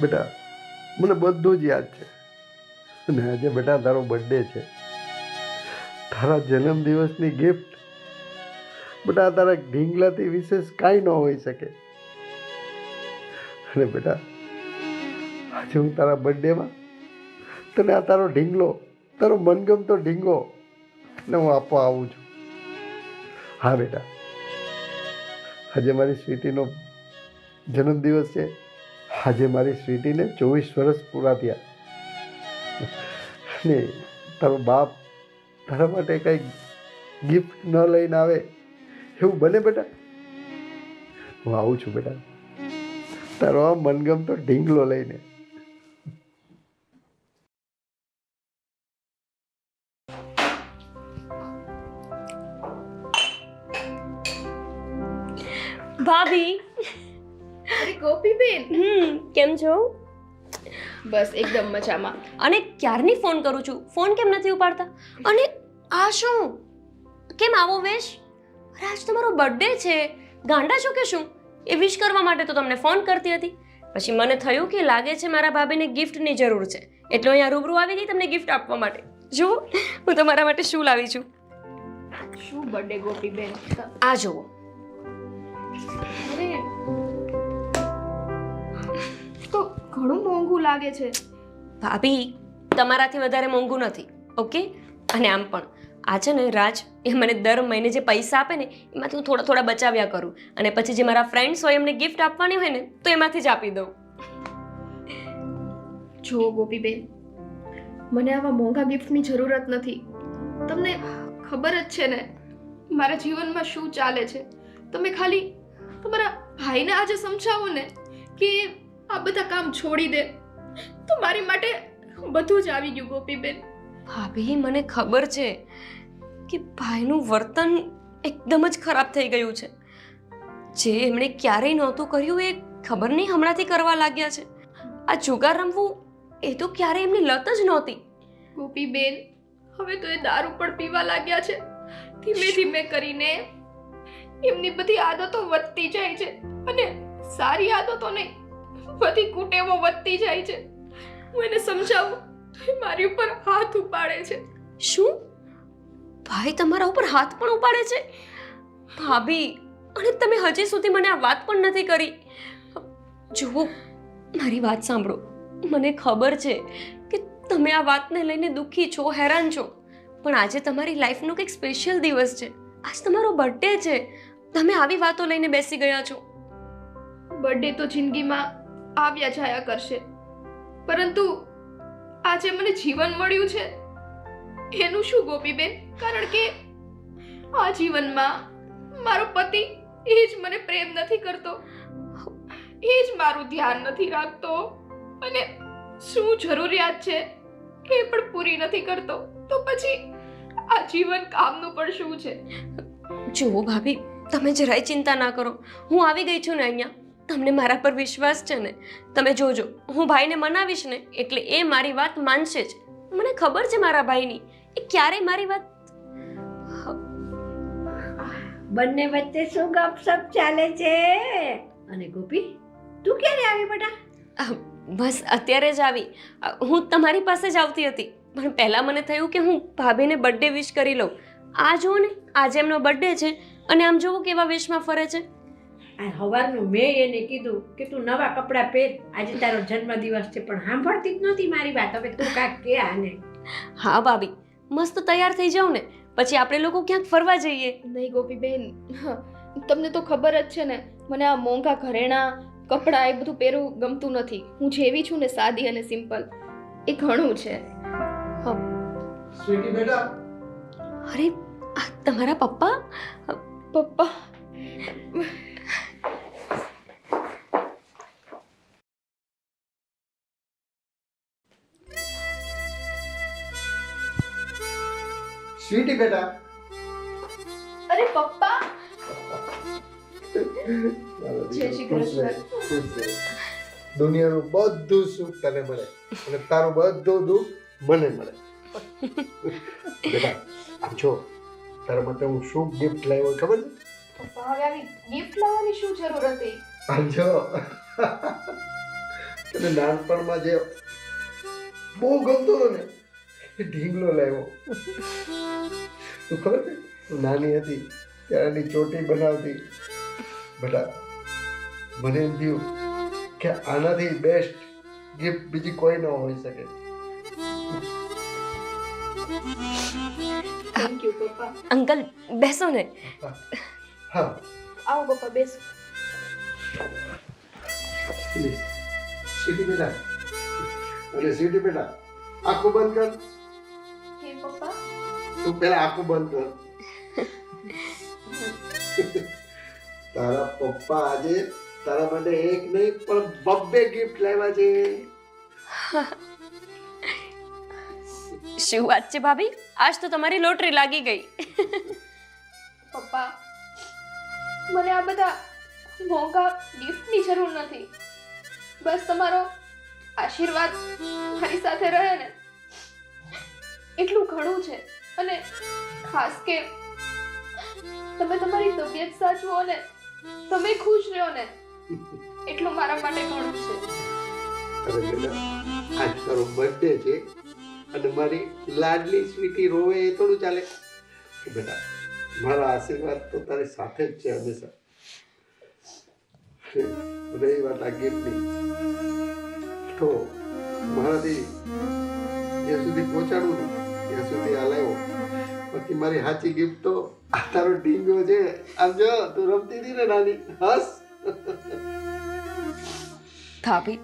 બેટા મને બધું જ યાદ છે. અને આજે બેટા તારો બર્થડે છે, તારા જન્મદિવસની ગિફ્ટ બેટા તારા ઢીંગલાથી વિશેષ કાંઈ ન હોઈ શકે. અને બેટા આજે હું તારા બર્થડેમાં તને આ તારો ઢીંગલો, તારો મનગમતો ઢીંગો ને હું આપવા આવું છું. હા બેટા, આજે મારી સ્વીટીનો જન્મદિવસ છે. આજે મારી સ્વીટીને 24 વર્ષ પૂરા થયા. ને તારો બાપ તારા માટે કંઈક ગિફ્ટ ન લઈને આવે એવું બને બેટા? હું આવું છું બેટા, તારો આ મનગમતો ઢીંગલો લઈને. ભાભી, અરે ગોપીબેન, કેમ છો? બસ એકદમ મજામાં. અને ક્યારની ફોન કરું છું, ફોન કેમ નથી ઉપાડતા? અને આ શું, કેમ આવો વેશ? અરે આજ તમારો બર્થડે છે, ગાંડા છો કે શું? એ વિશ કરવા માટે તો તમને ફોન કરતી હતી. પછી મને થયું કે લાગે છે મારા ભાભીને ગિફ્ટની જરૂર છે, એટલે અહીંયા રૂબરૂ આવી ગઈ તમને ગિફ્ટ આપવા માટે. જુઓ હું તમારા માટે શું લાવી છું. શું બર્થડે ગોપીબેન? આ જુઓ. અરે તો ઘણું મોંઘું લાગે છે. ભાભી, તમારાથી વધારે મોંઘું નથી, ઓકે? અને આમ પણ આ છે ને રાજ, એ મને દર મહિને જે પૈસા આપે ને એમાંથી હું થોડા થોડા બચાવ્યા કરું, અને પછી જે મારા ફ્રેન્ડ્સ હોય એમને ગિફ્ટ આપવાની હોય ને તો એમાંથી જ આપી દઉં. જો ગોપીબેન, મને આવા મોંઘા ગિફ્ટની જરૂરત નથી. તમને ખબર જ છે ને મારા જીવનમાં શું ચાલે છે. તમે ખાલી તમારા ભાઈને આજે સમજાવો ને કે આ બધા કામ છોડી દે, તો મારી માટે બધું જ આવી ગયું ગોપીબેન. ભાભી, મને ખબર છે કે ભાઈનું વર્તન એકદમ જ ખરાબ થઈ ગયું છે. જે એમણે ક્યારેય નહોતું કર્યું એ ખબર નહીં હમણાંથી કરવા લાગ્યા છે. આ જુગાર રમવું એ તો ક્યારેય એમની લત જ નહોતી. ગોપીબેન, હવે તો એ દારૂ પણ પીવા લાગ્યા છે. ધીમે ધીમે કરીને એમની બધી આદતો વધતી જાય છે, અને સારી આદતો નહીં, બધી કુટેવો વધતી જાય છે. હું એને સમજાવું તો એ મારી ઉપર હાથ ઉપાડે છે. શું? ભાઈ તમારા ઉપર હાથ પણ ઉપાડે છે? ભાભી, અને તમે હજી સુધી મને આ વાત પણ નથી કરી. જુઓ, મારી વાત સાંભળો. મને ખબર છે કે તમે આ વાતને લઈને દુઃખી છો, હેરાન છો, પણ આજે તમારી લાઈફનો કંઈક સ્પેશિયલ દિવસ છે. આજ તમારો બર્થડે છે, તમે આવી વાતો લઈને બેસી ગયા છો. બર્થડે તો જિંદગીમાં આવ્યા જાયા કરશે, પરંતુ આજે મને જીવન મળ્યું છે એનું શું ગોપીબેન? કારણ કે આ જીવનમાં મારો પતિ એ જ મને પ્રેમ નથી કરતો, એ જ મારું ધ્યાન નથી રાખતો, અને શું જરૂરિયાત છે એ પણ પૂરી નથી કરતો. તો પછી આ જીવન કામનું પણ શું છે? જુઓ ભાભી, તમે જરાય ચિંતા ના કરો. હું આવી ગઈ છું ને અહીંયા. તમને મારા પર વિશ્વાસ છે ને? તમે જોજો, હું ભાઈને મનાવીશ ને એટલે એ મારી વાત માનશે જ. મને ખબર છે મારા ભાઈની, એ ક્યારેય મારી વાત. બંને વચ્ચે શું ગપસપ ચાલે છે? અને ગોપી, તું ક્યારે આવી બેટા? બસ અત્યારે જ આવી. હું તમારી પાસે જ આવતી હતી, પણ પહેલાં મને થયું કે હું ભાભીને બર્થડે વિશ કરી લઉં. આ જુઓ ને, આજે એમનો બર્થડે છે, અને આમ જુઓ કેવા વેશમાં ફરે છે. આ સવારનું મેં એને કીધું કે તું નવા કપડાં પહેર, આજે તારો જન્મદિવસ છે, પણ સાંભળતી જ નહોતી મારી વાત. હવે તું કાંઈક કે આને. હા ભાભી, મસ્ત તૈયાર થઈ જાઉં ને પછી આપણે લોકો ક્યાંક ફરવા જઈએ. નહીં ગોપીબેન, તમને તો ખબર જ છે ને મને આ મોંઘા ઘરેણાં કપડાં એ બધું પહેરવું ગમતું નથી. હું જેવી છું ને સાદી અને સિમ્પલ, એ ઘણું છે. સ્વીટી બેટા, અરે આ તમારા પપ્પા? પપ્પા, સ્વીટી બેટા, અરે પપ્પા મારો જય શ્રી દીકરો ખુશ રહે, કૃષ્ણ. ખુશ રહે. દુનિયાનું બધું સુખ તને મળે અને તારું બધું દુઃખ મને મળે. બેટા આમ જો તારા માટે હું શું ગિફ્ટ લાવ્યો ખબર છે? પપ્પા હવે આવી ગિફ્ટ લાવવાની શું જરૂર હતી? આમ જો તને નાનપણમાં જે બહુ ગમતો હતો ને એ ઢીંગલો લાવ્યો. તું ખબર છે તું નાની હતી ત્યારે એની ચોટી બનાવતી. બેટા મને એમ થયું કે આનાથી બેસ્ટ ગિફ્ટ બીજી કોઈ ન હોઈ શકે. થેન્ક યુ પપ્પા. અંકલ બેસો ને. હા આવો પપ્પા બેસો. પ્લીઝ સીટી બેટા અરે સીટી બેટા આંખો બંધ કર. કેમ પપ્પા? તું પેલા આંખો બંધ કર. તારા પપ્પા આજે તારા માટે એક નહીં પણ બબ્બે ગિફ્ટ લાવ્યા છે. શું વાત છે ભાભી, આજ તો તમારી લોટરી લાગી ગઈ. પપ્પા મને આ બધા મોંઘા ગિફ્ટની જરૂર નથી. બસ તમારો આશીર્વાદ મારી સાથે રહે ને એટલું ઘણું છે. અને ખાસ કે તમે તમારી તબિયત સાચવો ને તમે ખુશ રહો ને એટલું મારા માટે ઘણું છે. અરે બેટા આજ તારો બર્થડે છે અને મારી લાડલી સ્વીટી રોવે એ થોડું ચાલે? બેટા મારા આશીર્વાદ તો તારી સાથે જ છે હંમેશા. રહી વાત આ ગિફ્ટની તો મારાથી જ્યાં સુધી પહોંચાડું ને ત્યાં સુધી આ લાવ્યો. બાકી મારી સાચી ગિફ્ટ તો આ તારો ઢીંગો છે. આમ જો તું રમતી હતી ને નાની હસ. ભાભી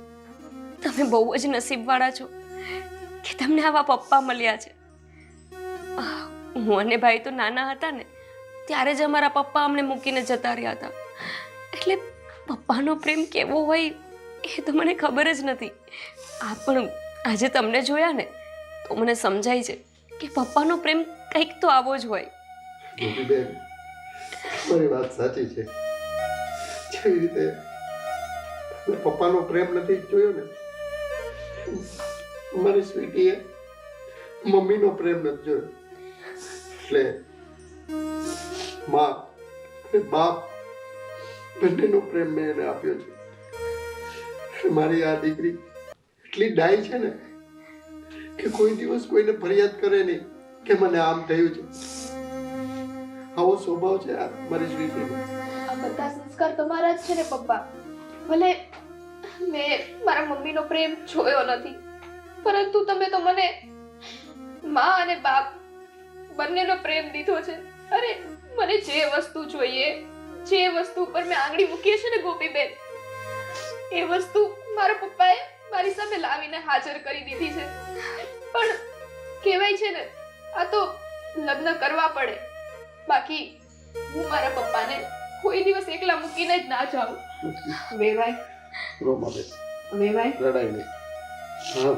તમે બહુ જ નસીબવાળા છો કે તમને આવા પપ્પા મળ્યા છે. હું અને ભાઈ તો નાના હતા ને ત્યારે જ અમારા પપ્પા અમને મૂકીને જતા રહ્યા હતા. એટલે પપ્પાનો પ્રેમ કેવો હોય એ તો મને ખબર જ નથી. આ પણ આજે તમને જોયા ને તો મને સમજાય છે કે પપ્પાનો પ્રેમ કંઈક તો આવો જ હોય. બેન મારી વાત સાચી છે. જેવી રીતે તમે પપ્પાનો પ્રેમ નથી જોયો ને મારી સ્વીટીએ મમ્મીનો પ્રેમ નથી જોયો. એટલે માં અને બાપ બંનેનો પ્રેમ મેં એને આપ્યો છે. મારી આ દીકરી એટલી ડાઈ છે ને કે કોઈ દિવસ કોઈને ફરિયાદ કરે નહીં કે મને આમ થયું છે. આવો સ્વભાવ છે આ મારી સ્વીટીનો. આ બધા સંસ્કાર તમારા જ છે ને પપ્પા. ભલે મેં મારા મમ્મીનો પ્રેમ જોયો નથી પરંતુ તમે તો મને માં અને બાપ બંનેનો પ્રેમ દીધો છે. અરે મને જે વસ્તુ જોઈએ જે વસ્તુ ઉપર મેં આંગળી મૂકી છે ને ગોપીબેન એ વસ્તુ મારા પપ્પાએ મારી સામે લાવીને હાજર કરી દીધી છે. પણ કહેવાય છે ને આ તો લગ્ન કરવા પડે. બાકી હું મારા પપ્પાને કોઈ દિવસ એકલા મૂકીને જ ના જાઉં. વેવાય રોમાં બેસ વેવાય રડાઈ નહીં. હા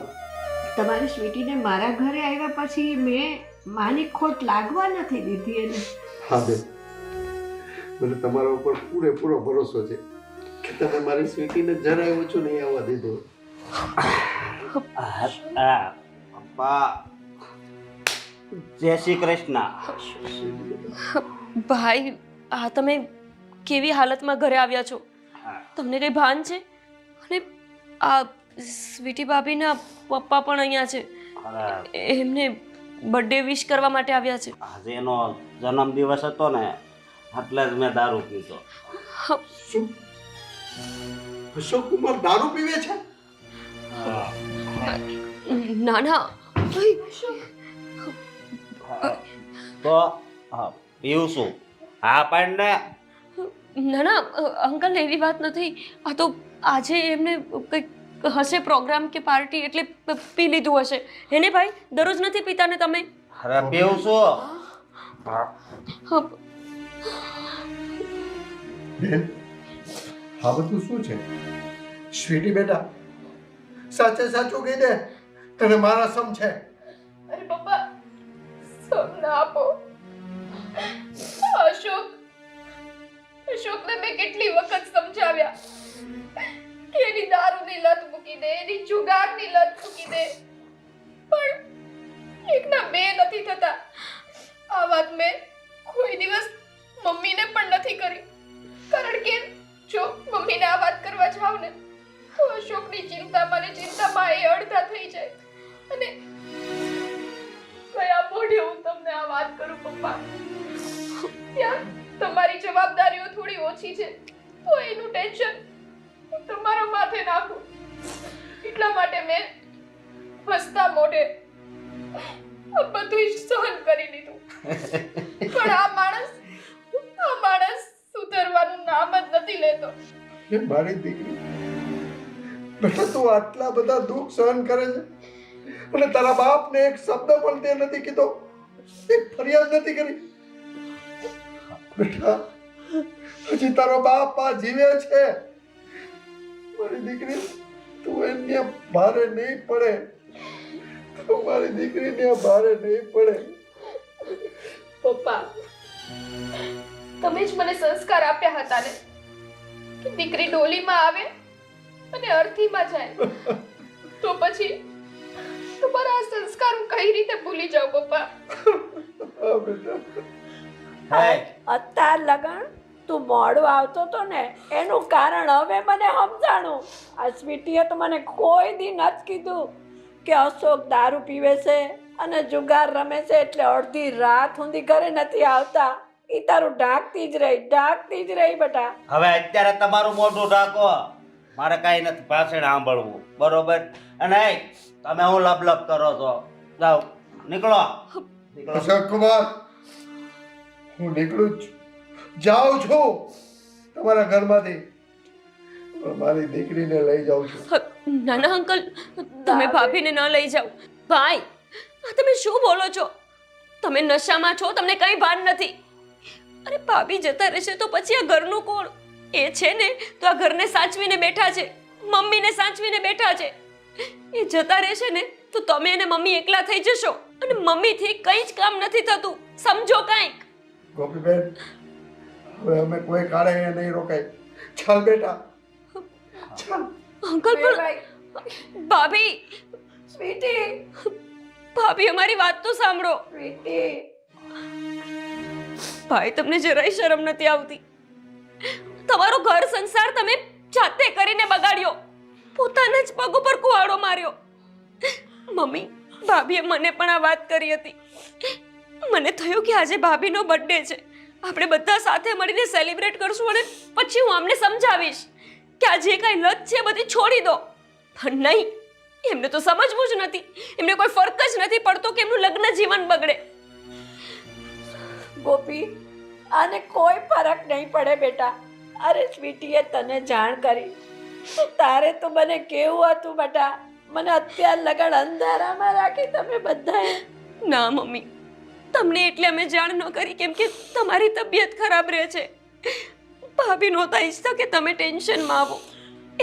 તમારી સ્વીટીને મારા ઘરે આવ્યા પછી મેં માની ખોટ લાગવા નથી દીધી એને. હા બેન મને તમારા ઉપર પૂરેપૂરો ભરોસો છે કે તમે મારી સ્વીટીને જરાય ઓછું નહીં આવવા દીધું. પપ્પા જય શ્રી કૃષ્ણ. ભાઈ આ તમે કેવી હાલતમાં ઘરે આવ્યા છો? તમને કઈ ભાન છે? અને આ સ્વીટી ભાભીના પપ્પા પણ અહીંયા છે. એમને બર્થડે વિશ કરવા માટે આવ્યા છે. આજે એનો જન્મદિવસ હતો ને એટલે જ મેં દારૂ પીધો. શું અશોક કુમાર દારૂ પીવે છે? ના ના તો પીવું છું. હા પણ ને ના ના અંકલ એવી વાત નથી. આ તો આજે એમને કંઈક હશે પ્રોગ્રામ કે પાર્ટી એટલે પી લીધું હશે. હેને ભાઈ દરરોજ નથી પીતા ને તમે? અરે પીવું છું. બેન આ બધું શું છે? સ્વીટી બેટા સાચે સાચું કહી દે તને મારા સમ છે. અરે પપ્પા સમ ના આપો. અશોકને મેં કેટલી વખત સમજાવ્યા કે એની દારૂની લત મૂકી દે, એની જુગારની લત મૂકી દે, પણ એકના બે નથી થતા. આ વાત મેં કોઈ દિવસ મમ્મીને પણ નથી કરી, કારણ કે જો મમ્મીને આ વાત કરવા જાવ ને તો અશોકની ચિંતામાં એ અડધા થઈ જાય. અને કયા મોઢે હું તમને આ વાત કરું પપ્પા? ત્યાં તમારી જવાબદારીઓ થોડી ઓછી છે તો એનું ટેન્શન હું તમારા માથે નાખું, એટલા માટે મેં હસતા મોઢે આ બધું સહન કરી લીધું. પણ આ માણસ સુધરવાનું નામ જ નથી લેતો. એ મારી દીકરી, બેટા તું આટલા બધા દુઃખ સહન કરે છે અને તારા બાપને એક શબ્દ પણ તે નથી કીધો, એક ફરિયાદ નથી કરી. બેટા હજી તારો બાપ આ જીવે છે. મારી દીકરી, તું એને ભારે નહીં પડે, તું મારી દીકરીને ભારે નહીં પડે. પપ્પા, તમે જ મને સંસ્કાર આપ્યા હતા ને કે દીકરી ડોલીમાં આવે અને અર્થીમાં જાય, તો પછી તમારા આ સંસ્કાર હું કઈ રીતે ભૂલી જાઉં પપ્પા? હા બેટા. અત્યાર લગન તું મોડું આવતો તો ને એનું કારણ હવે મને સમજાણું. આ સ્વીટીએ તો મને કોઈ દી નથી કીધું કે અશોક દારૂ પીવે છે અને જુગાર રમે છે એટલે અડધી રાત સુધી ઘરે નથી આવતા. એ તારું ઢાંકતી જ રહી બેટા. હવે અત્યારે તમારું મોઢું ઢાંકો, મારે કાંઈ નથી પાછળ સાંભળવું, બરોબર? અને તમે હું લપ કરો છો? જાઓ, નીકળો. અશોક કુમાર, હું નીકળું છું, જાઉં છું તમારા ઘરમાંથી, પણ મારી દીકરીને લઈ જાઉં છું. ના ના અંકલ, તમે ભાભીને ન લઈ જાઓ. ભાઈ, આ તમે શું બોલો છો? તમે નશામાં છો, તમને કઈ ભાન નથી. અરે ભાભી જતા રહેશે તો પછી આ ઘરનું કોણ? એ છે ને તો આ ઘરને સાચવીને બેઠા છે, મમ્મીને સાચવીને બેઠા છે. એ જતા રહેશે ને તો તમે અને મમ્મી એકલા થઈ જશો અને મમ્મીથી કંઈ જ કામ નથી થતું, સમજો કાંઈક. ગોપીબેન, હવે અમે કોઈ કાળે અહીંયા નહીં રોકાય. ચાલ બેટા, ચાલ. અંકલ પણ ભાભી, સ્વીટી, ભાભી અમારી વાત તો સાંભળો. સ્વીટી, ભાઈ તમને જરાય શરમ નથી આવતી? તમારો ઘર સંસાર તમે જાતે કરીને બગાડ્યો, પોતાના જ પગ ઉપર કુવાડો માર્યો. મમ્મી, ભાભીએ મને પણ આ વાત કરી હતી. મને થયું કે આજે ભાભીનો બર્થડે છે, આપણે બધા સાથે મળીને સેલિબ્રેટ કરશું અને પછી હું અમને સમજાવીશ કે આ જે કાંઈ લત છે બધી છોડી દો. પણ નહીં, એમને તો સમજવું જ નથી. એમને કોઈ ફરક જ નથી પડતો કે એમનું લગ્ન જીવન બગડે. ગોપી, આને કોઈ ફરક નહીં પડે બેટા. અરે સ્વીટીએ તને જાણ કરી તો તારે તો મને કેવું હતું બેટા? મને અત્યાર લગન અંધારામાં રાખી તમે બધાએ. ના મમ્મી, તમને એટલે અમે જાણ ન કરી કેમ કે તમારી તબિયત ખરાબ રહે છે. ભાભી નહોતા ઈચ્છતા કે તમે ટેન્શનમાં આવો,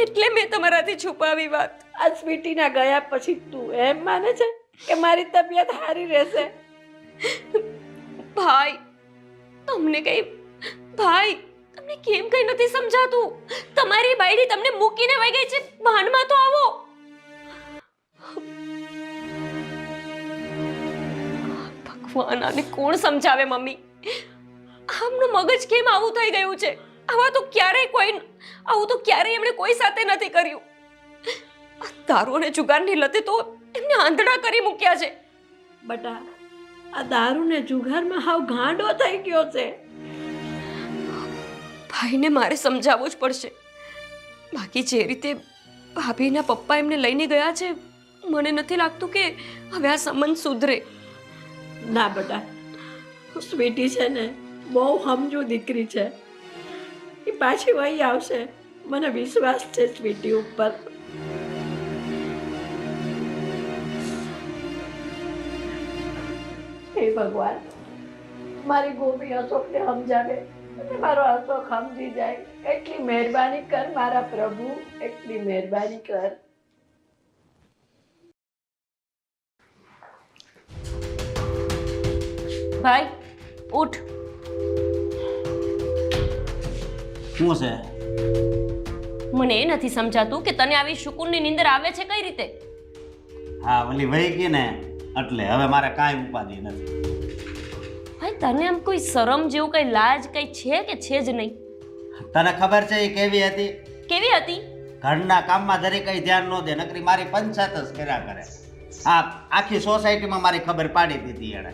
એટલે મેં તમારાથી છુપાવી વાત. આ સ્વીટીના ગયા પછી તું એમ માને છે કે મારી તબિયત સારી રહેશે? ભાઈ, તમને કેમ કઈ નથી સમજાતું? તમારી બાયડી તમને મૂકીને વઈ ગઈ છે, ભાનમાં તો આવો. ભગવાન, આને કોણ સમજાવે મમ્મી? આમનું મગજ કેમ આવું થઈ ગયું છે? આવું તો ક્યારેય એમણે કોઈ સાથે નથી કર્યું. આ દારૂ અને જુગારની લતે તો એમને આંધળા કરી મૂક્યા છે. બટા, આ દારૂ ને જુગારમાં હાવ ગાંડો થઈ ગયો છે. ભાઈને મારે સમજાવવું જ પડશે. બાકી જે રીતે ભાભીના પપ્પા એમને લઈને ગયા છે, મને નથી લાગતું કે હવે આ સંબંધ સુધરે. ના બેટા, સ્વીટી છે ને બહુ સમજુ દીકરી છે, એ પાછી વહી આવશે, મને વિશ્વાસ છે સ્વીટી ઉપર. હે ભગવાન, મારી ગોપી અશોકને સમજાવે અને મારો અશોક સમજી જાય. એટલી મહેરબાની કર મારા પ્રભુ, એટલી મહેરબાની કર. ભાઈ ઉઠ. શું છે? મને એ નથી સમજાતું કે તને આવી સુકૂનની નીંદર આવે છે કઈ રીતે? હા, ઓલી વહી ગઈ ને એટલે હવે મારે કાંઈ ઉપાધિ નથી. ભાઈ તને આમ કોઈ શરમ જેવું કઈ લાજ કઈ છે કે છે જ નહીં? તને ખબર છે એ કેવી હતી? કેવી હતી? ઘરના કામમાં જરી કઈ ધ્યાન ન દે, નકરી મારી પંચાયત જ કર્યા કરે. હા, આખી સોસાયટીમાં મારી ખબર પાડી દીધી એણે.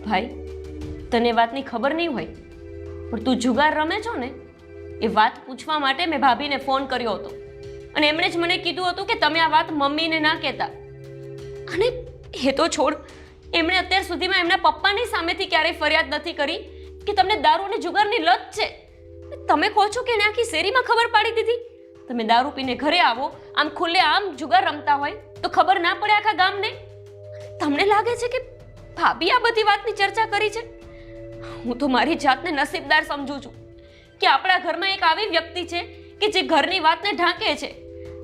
ભાઈ તને એ વાતની ખબર નહીં હોય, પણ તું જુગાર રમે છો ને એ વાત પૂછવા માટે મેં ભાભીને ફોન કર્યો હતો અને એમણે જ મને કીધું હતું કે તમે આ વાત મમ્મીને ના કહેતા. અને એ તો છોડ, એમણે અત્યાર સુધીમાં એમના પપ્પાની સામેથી ક્યારેય ફરિયાદ નથી કરી કે તમને દારૂ અને જુગારની લત છે. તમે કહો છો કે એને આખી શેરીમાં ખબર પાડી દીધી? તમે દારૂ પીને ઘરે આવો, આમ ખુલ્લે આમ જુગાર રમતા હોય તો ખબર ના પડે આખા ગામને? તમને લાગે છે કે ભાભી આ બધી વાતની ચર્ચા કરી છે? હું તો મારી જાતને નસીબદાર સમજુ છું કે આપણા ઘરમાં એક આવી વ્યક્તિ છે કે જે ઘરની વાતને ઢાંકે છે.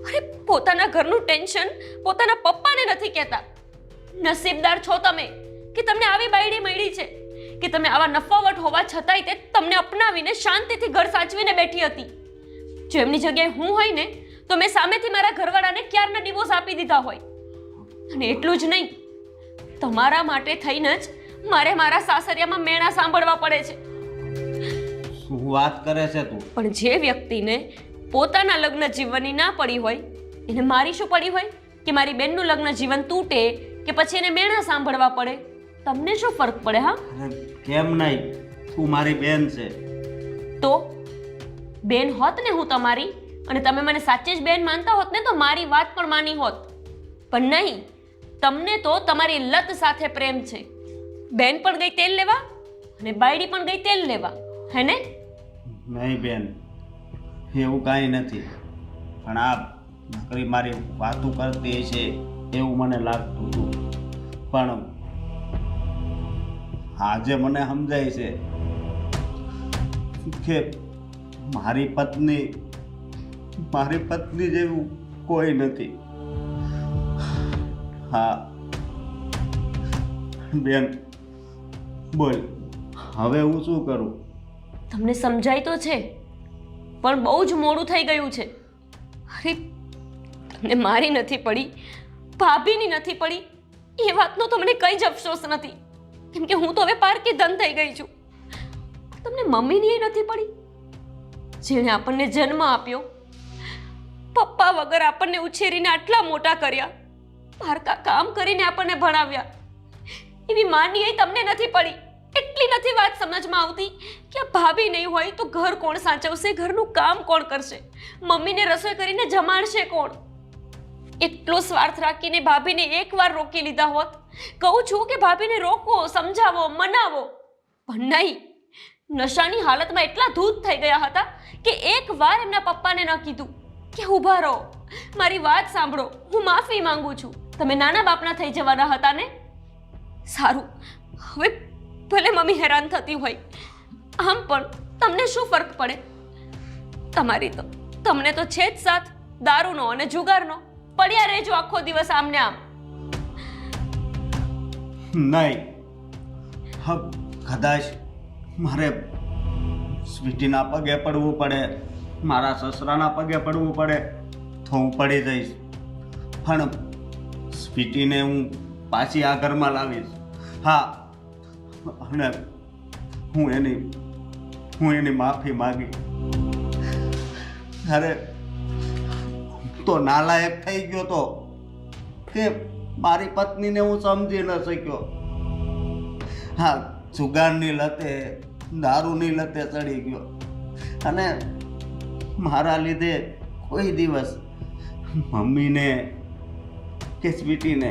અરે પોતાના ઘરનું ટેન્શન પોતાના પપ્પાને નથી કહેતા. નસીબદાર છો તમે કે તમને આવી બાયડી મળી છે કે તમે આવા નફાવટ હોવા છતાંય તે તમને અપનાવીને શાંતિથી ઘર સાચવીને બેઠી હતી. જો એમની જગ્યાએ હું હોય ને તો મેં સામેથી મારા ઘરવાળાને ક્યારના ડિવોર્સ આપી દીધા હોય. અને એટલું જ નહીં, તમારા માટે થઈને જ મારે મારા સાસરિયામાં મેણા સાંભળવા પડે છે. શું વાત કરે છે તું? પણ જે વ્યક્તિને પોતાના લગ્ન જીવનની ના પડી હોય એને મારી શું પડી હોય કે મારી બેનનું લગ્ન જીવન તૂટે કે પછી એને મેણા સાંભળવા પડે? તમને શું ફરક પડે? હા, અરે કેમ નહીં, તું મારી બેન છે. તો બેન હોત ને હું તમારી, અને તમે મને સાચે જ બેન માનતા હોત ને તો મારી વાત પણ માની હોત. પણ નહીં, તમને તો તમારી લત સાથે પ્રેમ છે. બેન પણ ગઈ તેલ લેવા અને બાયડી પણ ગઈ તેલ લેવા, હે ને? નહીં બેન, એવું કાંઈ નથી. પણ આ નકરી મારી વાતું કરતી છે એવું મને લાગતું હતું. પણ આજે મને સમજાય છે કે મારી પત્ની જેવું કોઈ નથી. હા બેન, બોલ હવે હું શું કરું? તમને સમજાય તો છે પણ બહુ જ મોડું થઈ ગયું છે. અરે તમને મારી નથી પડી, ભાભીની નથી પડી એ વાતનો તો મને કંઈ જ અફસોસ નથી, કેમ કે હું તો હવે પારકી ધન થઈ ગઈ છું. તમને મમ્મીની એ નથી પડી જેણે આપણને જન્મ આપ્યો, પપ્પા વગર આપણને ઉછેરીને આટલા મોટા કર્યા, પારકા કામ કરીને આપણને ભણાવ્યા, એવી માની એ તમને નથી પડી. એટલી નથી વાત સમજમાં આવતી કે આ ભાભી નહીં હોય તો ઘર કોણ સાચવશે, ઘરનું કામ કોણ કરશે, મમ્મીને રસોઈ કરીને જમાડશે કોણ? એટલો સ્વાર્થ રાખીને ભાભીને એકવાર રોકી લીધા હોત. કહું છું કે ભાભીને રોકો, સમજાવો, મનાવો, પણ નહીં. નશાની હાલતમાં એટલા ધૂત થઈ ગયા હતા કે એકવાર એમના પપ્પાને ન કીધું કે ઊભા રહો, મારી વાત સાંભળો, હું માફી માંગુ છું. તમે નાના બાપના થઈ જવાના હતા ને? સારું, હવે ભલે મમ્મી હેરાન થતી હોય, આમ પણ તમને શું ફરક પડે? તમને તો છે જ સાથ દારૂનો અને જુગારનો. પડ્યા રહેજો આખો દિવસ આમને આમ. નહીં, કદાચ મારે સ્વીટીના પગે પડવું પડે, મારા સસરાના પગે પડવું પડે તો હું પડી જઈશ. પણ સ્વીટીને હું પાછી આ ઘરમાં લાવીશ. હા, અને હું એની માફી માગી. અરે તો નાલાયક થઈ ગયો તો કે મારી પત્નીને હું સમજી ન શક્યો. હા, જુગારની લતે, દારૂની લતે ચડી ગયો અને મારા લીધે કોઈ દિવસ મમ્મીને કે સ્વીટીને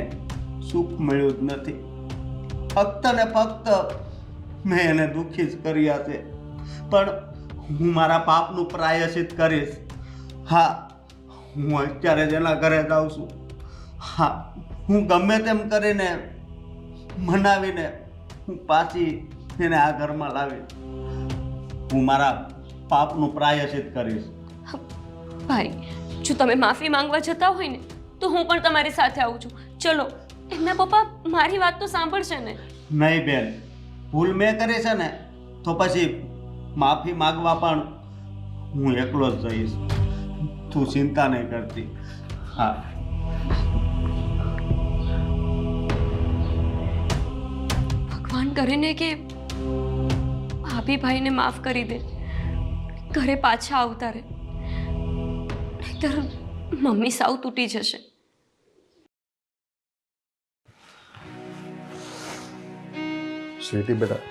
સુખ મળ્યું જ નથી. ફક્ત ને ફક્ત મેં એને દુઃખી જ કર્યા છે. પણ હું મારા પાપનું પ્રાયશ્ચિત કરીશ. હા, હું અત્યારે જ એના ઘરે જાઉં છું. હા, હું ગમે તેમ કરીને મનાવીને હું પાછી એને આ ઘરમાં લાવીશ. હું મારા પાપનું પ્રાયશ્ચિત કરીશ. ભાઈ, જો તમે માફી માંગવા જતા હોય ને તો હું પણ તમારી સાથે આવું છું. ચલો, એમના પપ્પા મારી વાત તો સાંભળશે ને? નહીં બેન, ભૂલ મેં કરી છે ને તો પછી માફી માગવા પણ હું એકલો જ જઈશ, તું ચિંતા નહીં કરતી. હા, ભગવાન કરે ને કે ભાભીભાઈને માફ કરી દે, ઘરે પાછા આવતા રહે, નહીંતર મમ્મી સાવ તૂટી જશે. સ્વીટી બેટા,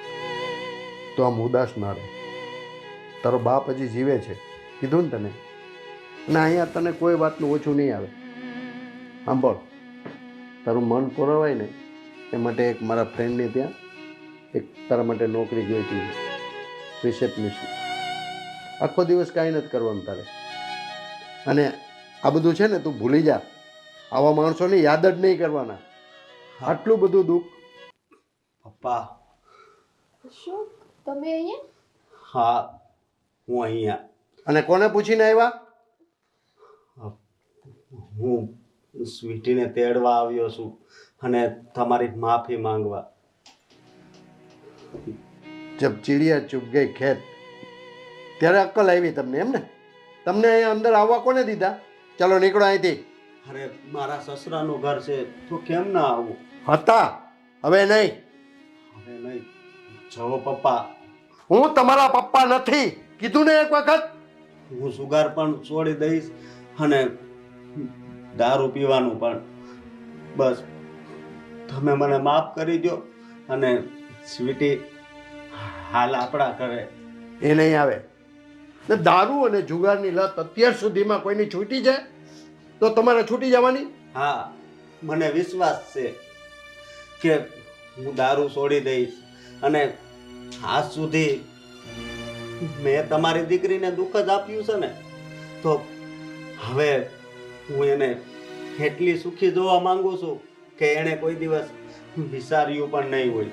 તો આમ ઉદાસ ના રહે. તારો બાપ હજી જીવે છે, કીધું ને તને. અને અહીંયા તને કોઈ વાતનું ઓછું નહીં આવે. સાંભળ, તારું મન પોરવાય ને એ માટે એક મારા ફ્રેન્ડને ત્યાં એક તારા માટે નોકરી જોઈતી રિસેપ્શનિસ્ટ. આખો દિવસ કાંઈ નથી કરવાનું તારે. અને આ બધું છે ને તું ભૂલી જા. આવા માણસોને યાદ જ નહીં કરવાના. આટલું બધું દુઃખ. પપ્પા. શું તમે અહીંયા? હા, હું અહીંયા. અને કોને પૂછીને આવ્યા? હું સ્વીટીને તેડવા આવ્યો છું અને તમારી માફી માંગવા. જબ ચીડિયા ચૂપ ગઈ ખેત, ત્યારે અક્કલ આવી તમને, એમ ને? તમને અહીંયા અંદર આવવા કોને દીધા? ચાલો નીકળો અહીંથી. અરે મારા સસરાનું ઘર છે તો કેમ ના આવું? હતા, હવે નહીં. હવે નહીં. જવો પપ્પા. હું તમારા પપ્પા નથી, કીધું ને એક વખત. હું સુગાર પણ છોડી દઈશ અને દારૂ પીવાનું પણ. બસ તમે મને માફ કરી દો અને સ્વીટી હાલ આપણા ઘરે. એ નહીં આવે. ને દારૂ અને જુગારની લત અત્યાર સુધીમાં કોઈની છૂટી છે તો તમારે છૂટી જવાની? હા, મને વિશ્વાસ છે કે હું દારૂ છોડી દઈશ. અને આજ સુધી મેં તમારી દીકરીને દુઃખ જ આપ્યું છે ને, તો હવે હું એને એટલી સુખી જોવા માંગુ છું કે એણે કોઈ દિવસ વિચાર્યું પણ નહીં હોય.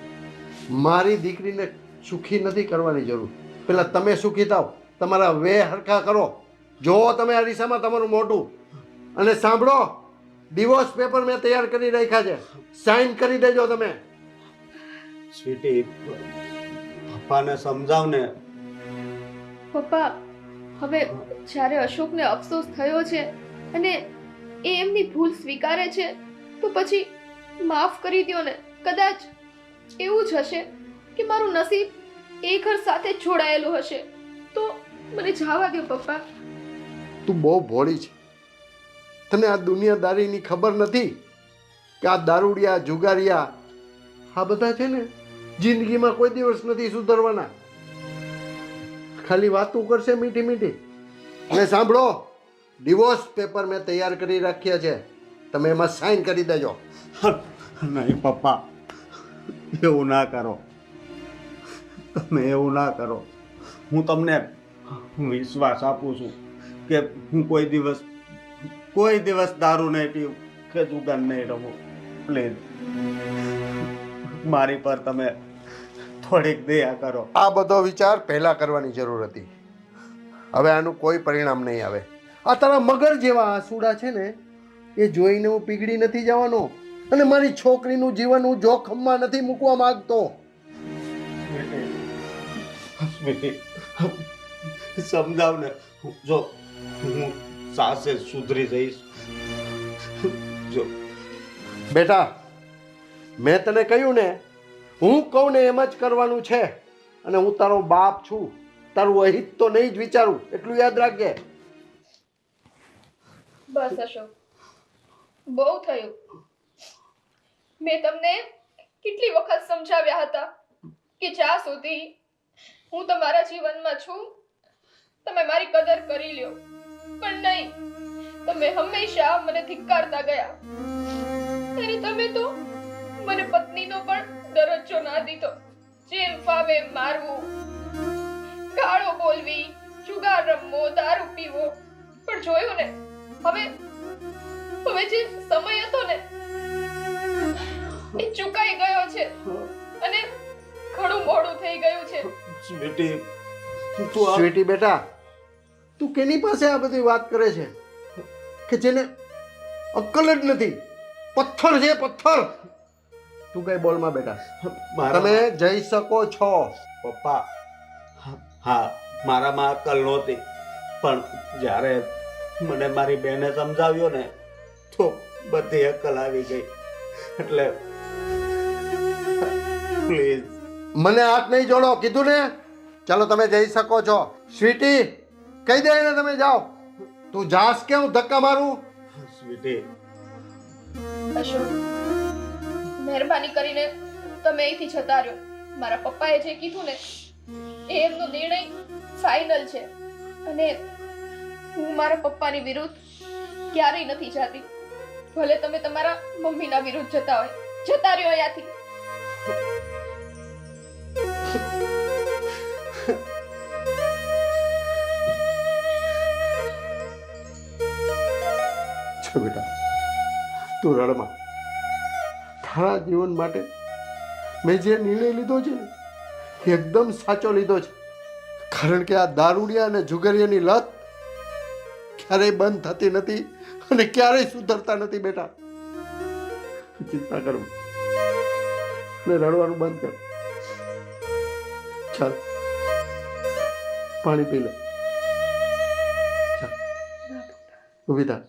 મારી દીકરીને સુખી નથી કરવાની જરૂર. પેલા તમે સુખી થાવ, તમારા વે હરખા કરો. જોવો તમે અરીસામાં તમારું મોઢું. અને સાંભળો, ડિવોર્સ પેપર મેં તૈયાર કરી રાખ્યા છે, સાઇન કરી દેજો તમે. સ્વીટી, પપ્પાને સમજાવ ને. પપ્પા, હવે જ્યારે અશોકને અફસોસ થયો છે અને એ એમની ભૂલ સ્વીકારે છે તો પછી માફ કરી દો ને. કદાચ એવું જ હશે કે મારું નસીબ એ ઘર સાથે જ જોડાયેલું હશે, તો મને જવા દો પપ્પા. તું બહુ ભોળી છે. તને આ દુનિયાદારીની ખબર નથી કે આ દારૂડિયા, જુગારિયા, આ બધા છે ને જિંદગીમાં કોઈ દિવસ નથી સુધરવાના. ખાલી વાતું કરશે મીઠી મીઠી. અને સાંભળો, ડિવોર્સ પેપર મેં તૈયાર કરી રાખ્યા છે, તમે એમાં સાઇન કરી દેજો. નહીં પપ્પા, એવું ના કરો. તમે એવું ના કરો. હું તમને વિશ્વાસ આપું છું કે હું કોઈ દિવસ દારૂ નહીં પીવું કે જુગાર નહીં રમું. પ્લીઝ મારી પર તમે થોડીક દયા કરો. આ બધો વિચાર પહેલા કરવાની જરૂર હતી. હવે આનું કોઈ પરિણામ નહીં આવે. આ તારા મગર જેવા આંસુડા છે ને, એ જોઈને હું પીગળી નથી જવાનો અને મારી છોકરીનું જીવન હું જોખમમાં નથી મૂકવા માંગતો. સમજાવ ને. જો હું સાસે સુધરી જઈશ. જો બેટા, મેં તને કહ્યું ને, હું કહું ને એમ જ કરવાનું છે. અને હું તારો બાપ છું, તારું અહિત તો નહીં જ વિચારું, એટલું યાદ રાખજે. બસ અશોક, બહુ થયું. મેં તમને કેટલી વખત સમજાવ્યા હતા કે જ્યાં સુધી હું તમારા જીવનમાં છું તમે મારી કદર કરી લ્યો, પણ નહીં, તમે હંમેશા મને ધિક્કારતા ગયા. અને તમે તો મને પત્નીનો પણ દરજ્જો ના દીધો. જેમ ફાવે મારવું, ગાળો બોલવી, જુગાર રમવો, દારૂ પીવો. પણ જોયું ને, હવે જે સમય હતો ને એ ચૂકાઈ ગયો છે અને ઘણું મોડું થઈ ગયું છે. સ્વીટી બેટા, તું કેની પાસે આ બધી વાત કરે છે કે જેને અક્કલ જ નથી? પથ્થર છે, પથ્થર. તું કઈ બોલમાં બેટા. તમે જઈ શકો છો. પપ્પા, હા, મારામાં અક્કલ નહોતી પણ જ્યારે મને મારી બેને સમજાવ્યો ને તો બધી અક્કલ આવી ગઈ. એટલે પ્લીઝ મને હાથ નહીં જોડો, કીધું ને. ચાલો તમે જઈ શકો છો. સ્વીટી કહી દે ને તમે જાઓ. તું જાસ કે હું ધક્કા મારું? સ્વીટી, અશોક, મહેરબાની કરીને તમે અહીંથી જતા રહ્યો. મારા પપ્પાએ જે કીધું ને એ એમનો નિર્ણય ફાઇનલ છે અને હું મારા પપ્પાની વિરુદ્ધ ક્યારેય નથી જતી. ભલે તમે તમારા મમ્મીના વિરુદ્ધ જતા હોય, જતા રહ્યો અહીંયાથી. છો બેટા, તું રડમાં. તારા જીવન માટે મેં જે નિર્ણય લીધો છે ને એ એકદમ સાચો લીધો છે. કારણ કે આ દારૂડિયા અને જુગારીયાની લત ક્યારેય બંધ થતી નથી અને ક્યારેય સુધરતા નથી બેટા. ચિંતા કર અને રડવાનું બંધ કર. ચાલ પાણી પી લે. ચાલ ઊભી થા.